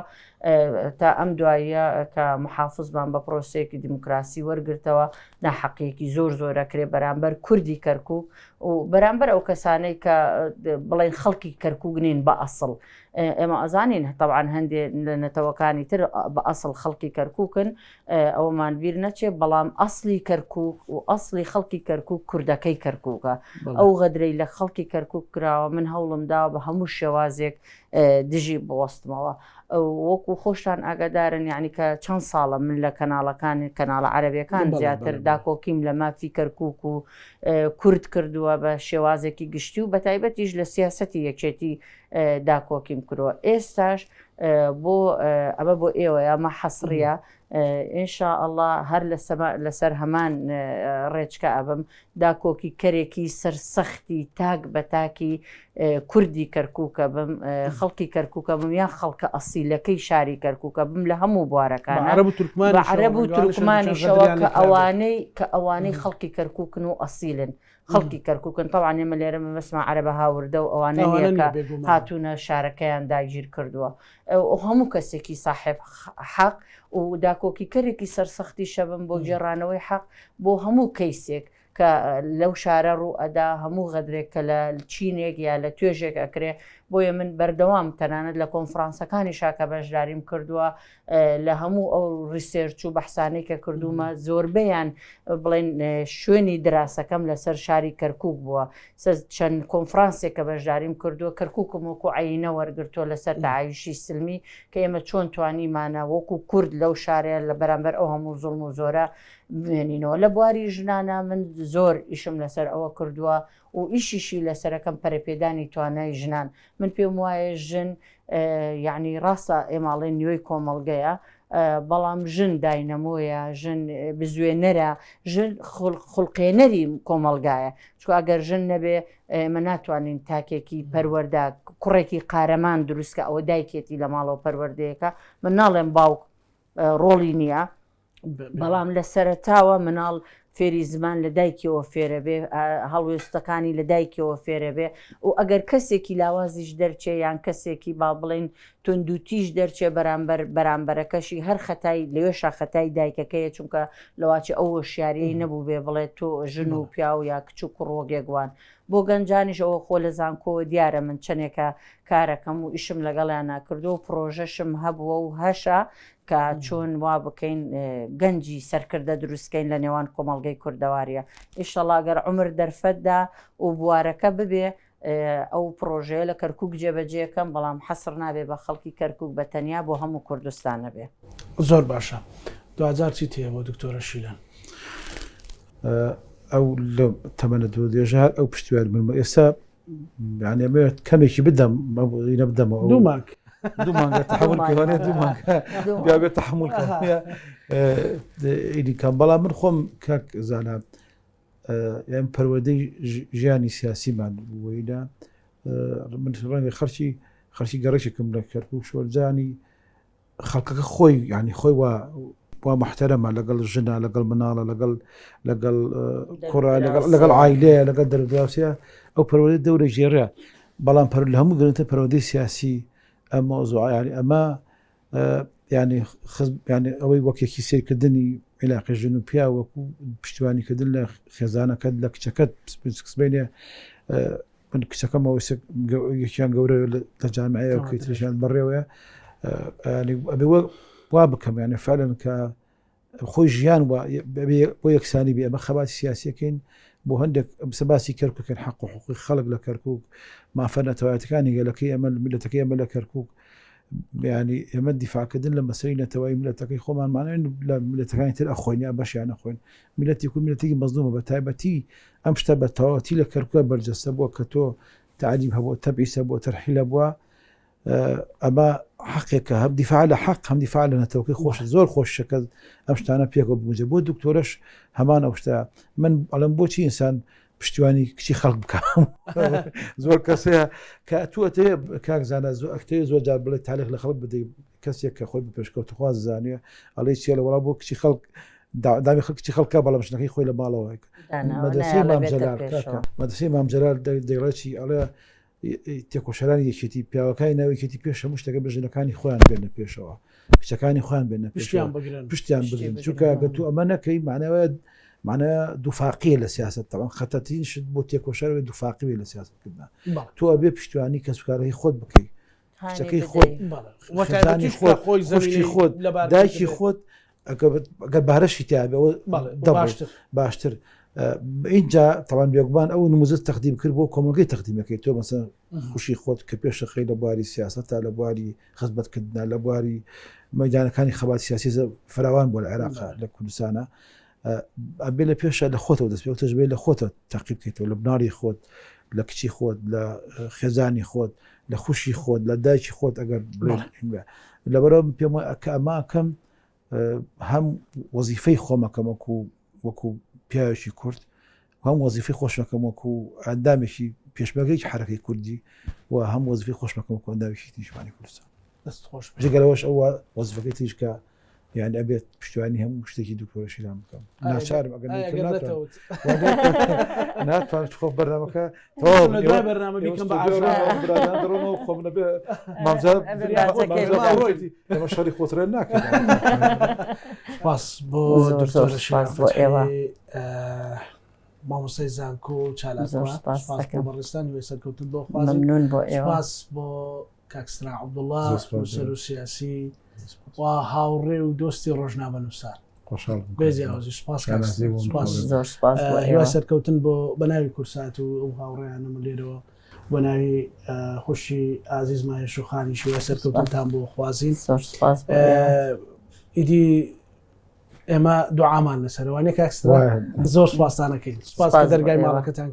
تا ئەم دواییە کە محافزمان بە پرۆسەیەکی دیموکراسی وەرگرتەوە ناحەقیەکی زۆرە کرێ بەرامبەر کوردی کەرکووک و بەرامبەر ئەو کەسانەی کە بڵێن خەڵکی کەرکووک نین بە ئەسڵ ئێمە ئەزانین طبعاً هەندێک لە نەتەوەکانی تر بە ئەسڵ خەڵکی کەرکووکن ئەومان بیر نەچێ بەڵام ئەسڵی کەرکووک و ئەسڵی خەڵکی کەرکووک کوردەکەی کەرکووکە ئەو غەدرەی لە خەڵکی کەرکووک کراوە من هەوڵم داوە بە هەموو شێوازێک دژی بوەستمەوە وەکو خۆشتان ئاگادارن یعنی کە چەند ساڵە من لە کەناڵە عەرەبیەکان زیاتر داکۆکیم لە مافی کەرکووک و کورد کردووە بە شێوازێکی گشتی و بەتایبەتیش لە سیاسەتی یەکێتی داکۆکیم کردووە ئێستاش بۆ ئەمە بۆ ئێوە ئەمە حەسڕیە ئینشاء الله هەر لەسەر هەمان ڕێچکە ئەبم داکۆکی کەرێکی سەرسەختی تاک بە تاکی کوردی کەرکووکە بم خەڵکی کەرکووکە بم یان خەڵکە ئەسیلەکەی شاری کەرکووکە بم لە هەموو بوارەکانە عەرەب و تورکمانیشەوە کە ئەوانەی خەڵکی کەرکووکن و ئەسیلن خەڵکی کەرکووکن طبعاً ئێمە لێرە مەسمە عەرەبە هاوردە و ئەوانەیە کە هاتوونە شارەکەیان داگیر کردووە هەموو کەسێکی صاحب حەق و داکۆکی کەرێکی سەرسەختی شەبم بۆ گێڕانەوەی حەق بۆ هەموو کەیسێک کە لەو شارە ڕوو ئەدا هەموو غەدرێک کە لە چینێک یا لە توێژێک ئەکرێ بۆیە من بەردەوام تەنانەت لە کۆنفرانسەکانی شاکە بەشداریم کردووە لە هەموو ئەو ریسێرچ و بەحسانەی کە کردومە زۆربەیان بڵێن شوێنی دراسەکەم لەسەر شاری کەرکووک بووە چەند کۆنفرانسێک کە بەشداریم کردووە کەرکووکم وەکو عینە وەرگرتووە لەسەر داعایشی سلمی کە ئێمە چۆن توانیمانە وەکو کورد لەو شارەیە لە بەرامبەر ئەو هەموو زوڵم و زۆرە بێنینەوە لە بواری ژنانە من زۆر ئیشم لەسەر ئەوە کردووە و ئیشیشی لەسەرەکەم پەرەپێدانی توانای ژنان من پێم وایە ژن یعنی ڕاستە ئێماڵێن نوێی کۆمەڵگەیە بەڵام ژن داینەمۆیە ژن بزوێنەرە ژن خوڵقێنەری کۆمەڵگایە چکە ئەگەر ژن نەبێ ئێمە ناتوانین تاکێکی پەروەردە کوڕێکی قارەمان دروستکە ئەوە دایکێتی لە ماڵەوە پەروەردەیەەکە من ناڵێم باوک ڕۆڵی نییە بەڵام لە سەرەتاوە مناڵ فێری زمان لە دایکەوە فێرە بێ هەڵوێستەکانی لە دایکەوە فێرە بێ و ئەگەر کەسێکی لاوازیش دەرچێ یان کەسێکی با بڵێن توندوتیش دەرچێ بەرامبەرەکەشی هەر خەتای لەوێشا خەتای دایکەکەیە چونکە لەواچی ئەو شاریەی نەبوو بێ بڵێت تۆ ژن و پیا و یا کچ و کوڕۆگێکوان بۆ گەنجانیش ئەوە خۆ لە زانکۆوە دیارە من چەندێکە کارەکەم و ئیشم لەگەڵیان ناکردو و پرۆژەشم هەبووە و هەشە کە چۆن وا بکەین گەنجی سەرکردە دروستکەین لە نێوان کۆمەڵگەی کوردەواریە ئیشەڵا گەر عومر دەرفەتدا و بوارەکە ببێ ئەو پرۆژەیە لە کەرکووک جێبەجێەکەم بەڵام حەسر نابێ بە خەڵکی کەرکووک بە تەنیا بۆ هەموو کوردستانە بێ زۆر باشە 2000 چی تێ بۆ دکتۆرە شیلان ئەو لە تەمەنە دو دێژار ئەو پشتیوان بنمە ئێستا یانێمەوێت کەمێکی بدەم ئینە بدەمەوە دوو مانگ دوو مانگە تەحمل کردوانێ دوو مانگ بێت تەحمل ئیدی کەم بەڵام من خۆم کاک زانە یان پەروەردەی ژیانی سیاسیمان وەیدا من ڕەنگە خەرچی گەڕێکێکم لە کەرکووک شۆرجانی خەڵکەکە خۆی ینی خۆی وا محتەرەمە لەگەڵ ژنە لەگەڵ مناڵە لەگەڵ کوڕە لەگەڵ عایلەیە لەگەڵ دەرودراوسە ئەو پەروەردەی دەورە ژێڕە بەڵام لە هەموو گرنگتە پەروەردەی سیاسی ئەم مۆزوع ینی ئەمە ینی ئەوەی وەکێکی سیرکردنی عێلاقی ژن و پیا وەکو پشتیوانیکردن لە خێزانەکەت لە کچەکەت بینێ من کچەکەمەوە یەکیان گەورە لە جامعەیە کەیترشیان بەڕێوەیە وا بکەم یانە فعلەن کە خۆی ژیان بۆ یەکسانی بێ ئەمە خەباتی سیاسیەکەین بۆ هەندێک سەباسی کەرکووکن حەق و حقوقی خەڵک لە کەرکووک مافە نەتەوایەتەکانی گەلەکەی ئەمە میلەتەکەی ئەمە لە کەرکووک ینی ئێمە دیفاعکردن لە مەسەی نەتەوای میلەتەکەی خۆمانمانێن لە میلەتەکانی تر ئەخۆینیا بەشیان نەخۆین میلەتی و میلەتێکی مەزلومە بە تایبەتی ئەم شتە بە تەواوەتی لە کەرکووکە بەرجەستە بووە کە تۆ تعجیب هەبووە تەبعیسە بۆ تەرحیلە بووە ئەمە حەقێکە هەم دیفاع لە حەق هەم دیفاع لە نەتەوەکەی خۆش زۆر خۆشەکە ئەم شتانە پێکەوە بووجە بۆ دکتۆرەش هەمان ئەو شتە من ئەڵم بۆچی ئینسان پشتیوانی کچی خەڵک بکەم زۆر کەسەیە کە توەتێ کاکزانە ئەکتەیە زۆر جار بڵێ تاریخ لە خەڵک بدەیت کەسێک کە خۆی بپێشکەوتخواز زانیە ئەڵێ چیە لە وەڵا بۆ کچی خەڵک دامی کچی خەڵکە بەڵام ژنەکەی خۆی لە ماڵەوە مەدرسەی مام جەلال دەیڵێکی ئەڵێ تێکۆشەرانی یەکێتی پیاوەکانی ناوێکێتی پێش هەموو شتەکە بە ژنەکانی خۆیان بێنە پێشەوە کچەکانی خوان بێنە پشتیان بگرن چونکە گە تو ئەمە نەکەی معنە دووفاقیە لە سیاست تاوان خەتەترین شت بۆ تێکۆشەرەوەی دووفاقی لە سیاستکردنا تۆ ئەبێ پشتیوانی کەسبکارەکەی خۆت بکەیت کچەکەی خۆت خێزانی خۆت خوشکی خۆت دایکی خۆت ئەگەر بارەشی تیاابەوە باشتر اینجا تاوان بێگومان ئەو نموزە تەقدیم کرد بۆ کۆمەلگەی تەقدیمەکەی تۆ مەسەن خوشی خۆت کە پێشەخەی لە بواری سیاسەتە لە بواری خزمەتکردنا لە بواری مەیدانەکانی خەبات سیاسی فراوان بۆ لە عێراق لە کوردستانە ئەبێ لە پێشە لە خۆتەوە دەست پێ تەژبێت لە خۆتە تاقیب بکەیتەوە لە بناری خۆت لە کچی خۆت لە خێزانی خۆت لە خوشی خۆت لە دایکی خۆت ئەگەر لەبەرەوە پێم کە ئەماکەم هەم وەزیفەی خۆمەکەم وەکو پیاوێکی کورد هەم وەزیفەی خۆشمەکەم وەکو ئەندامێکی پێشمەرگەی حرەکەی کوردی و هەم وەزیفەی خۆشمەکەم وەکو ئەندامێکی نیشتمانی کوردستان دەست خۆش جگەلەوەش ئەوە وەزیفەکەی تریشکە یان ئەبێت پشتیوانی هەموو شتێکی دکتۆر شیلان بکەم ناچارم ئەگەر ناتوانم خۆ بەرنامەکە ئەمە شەڕی خۆترە ناکەم. سپاس بۆ دکتۆر ئێوە مامۆستای زانکۆ و چالاکوان بەڕێستانی وێ سەرکەوتن بۆ مەمنون بۆ ئێوە سپاس بۆ کاکسترا عەبدوڵڵا نووسەر و سیاسی و هاوڕێ و دۆستی ڕۆژنامە نووسار بێزیاوەزی سپاس هیوای سەرکەوتن بۆ بەناوی کورسات و ئەو هاوڕێیانەمە لێرەوە بە ناوی خوشی ئازیز ماهێ شوخانیشی هیوای سەرکەوتنتان بۆ خوازین ئیدی ئێمە دوعامان لەسەرەوەی کاکسترا زۆر سپاسانەکەین سپاس کە دەرگای ماڵەکەتان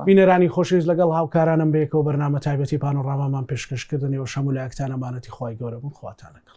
بینەرانی خۆشەویست لەگەڵ هاوکارانم بەیەکەوە بەرنامە تایبەتی پانۆڕامامان پێشکەشکردنەوە شەمولایەکتانە مانەتی خوای گەورە بوون خواتان لەگەڵ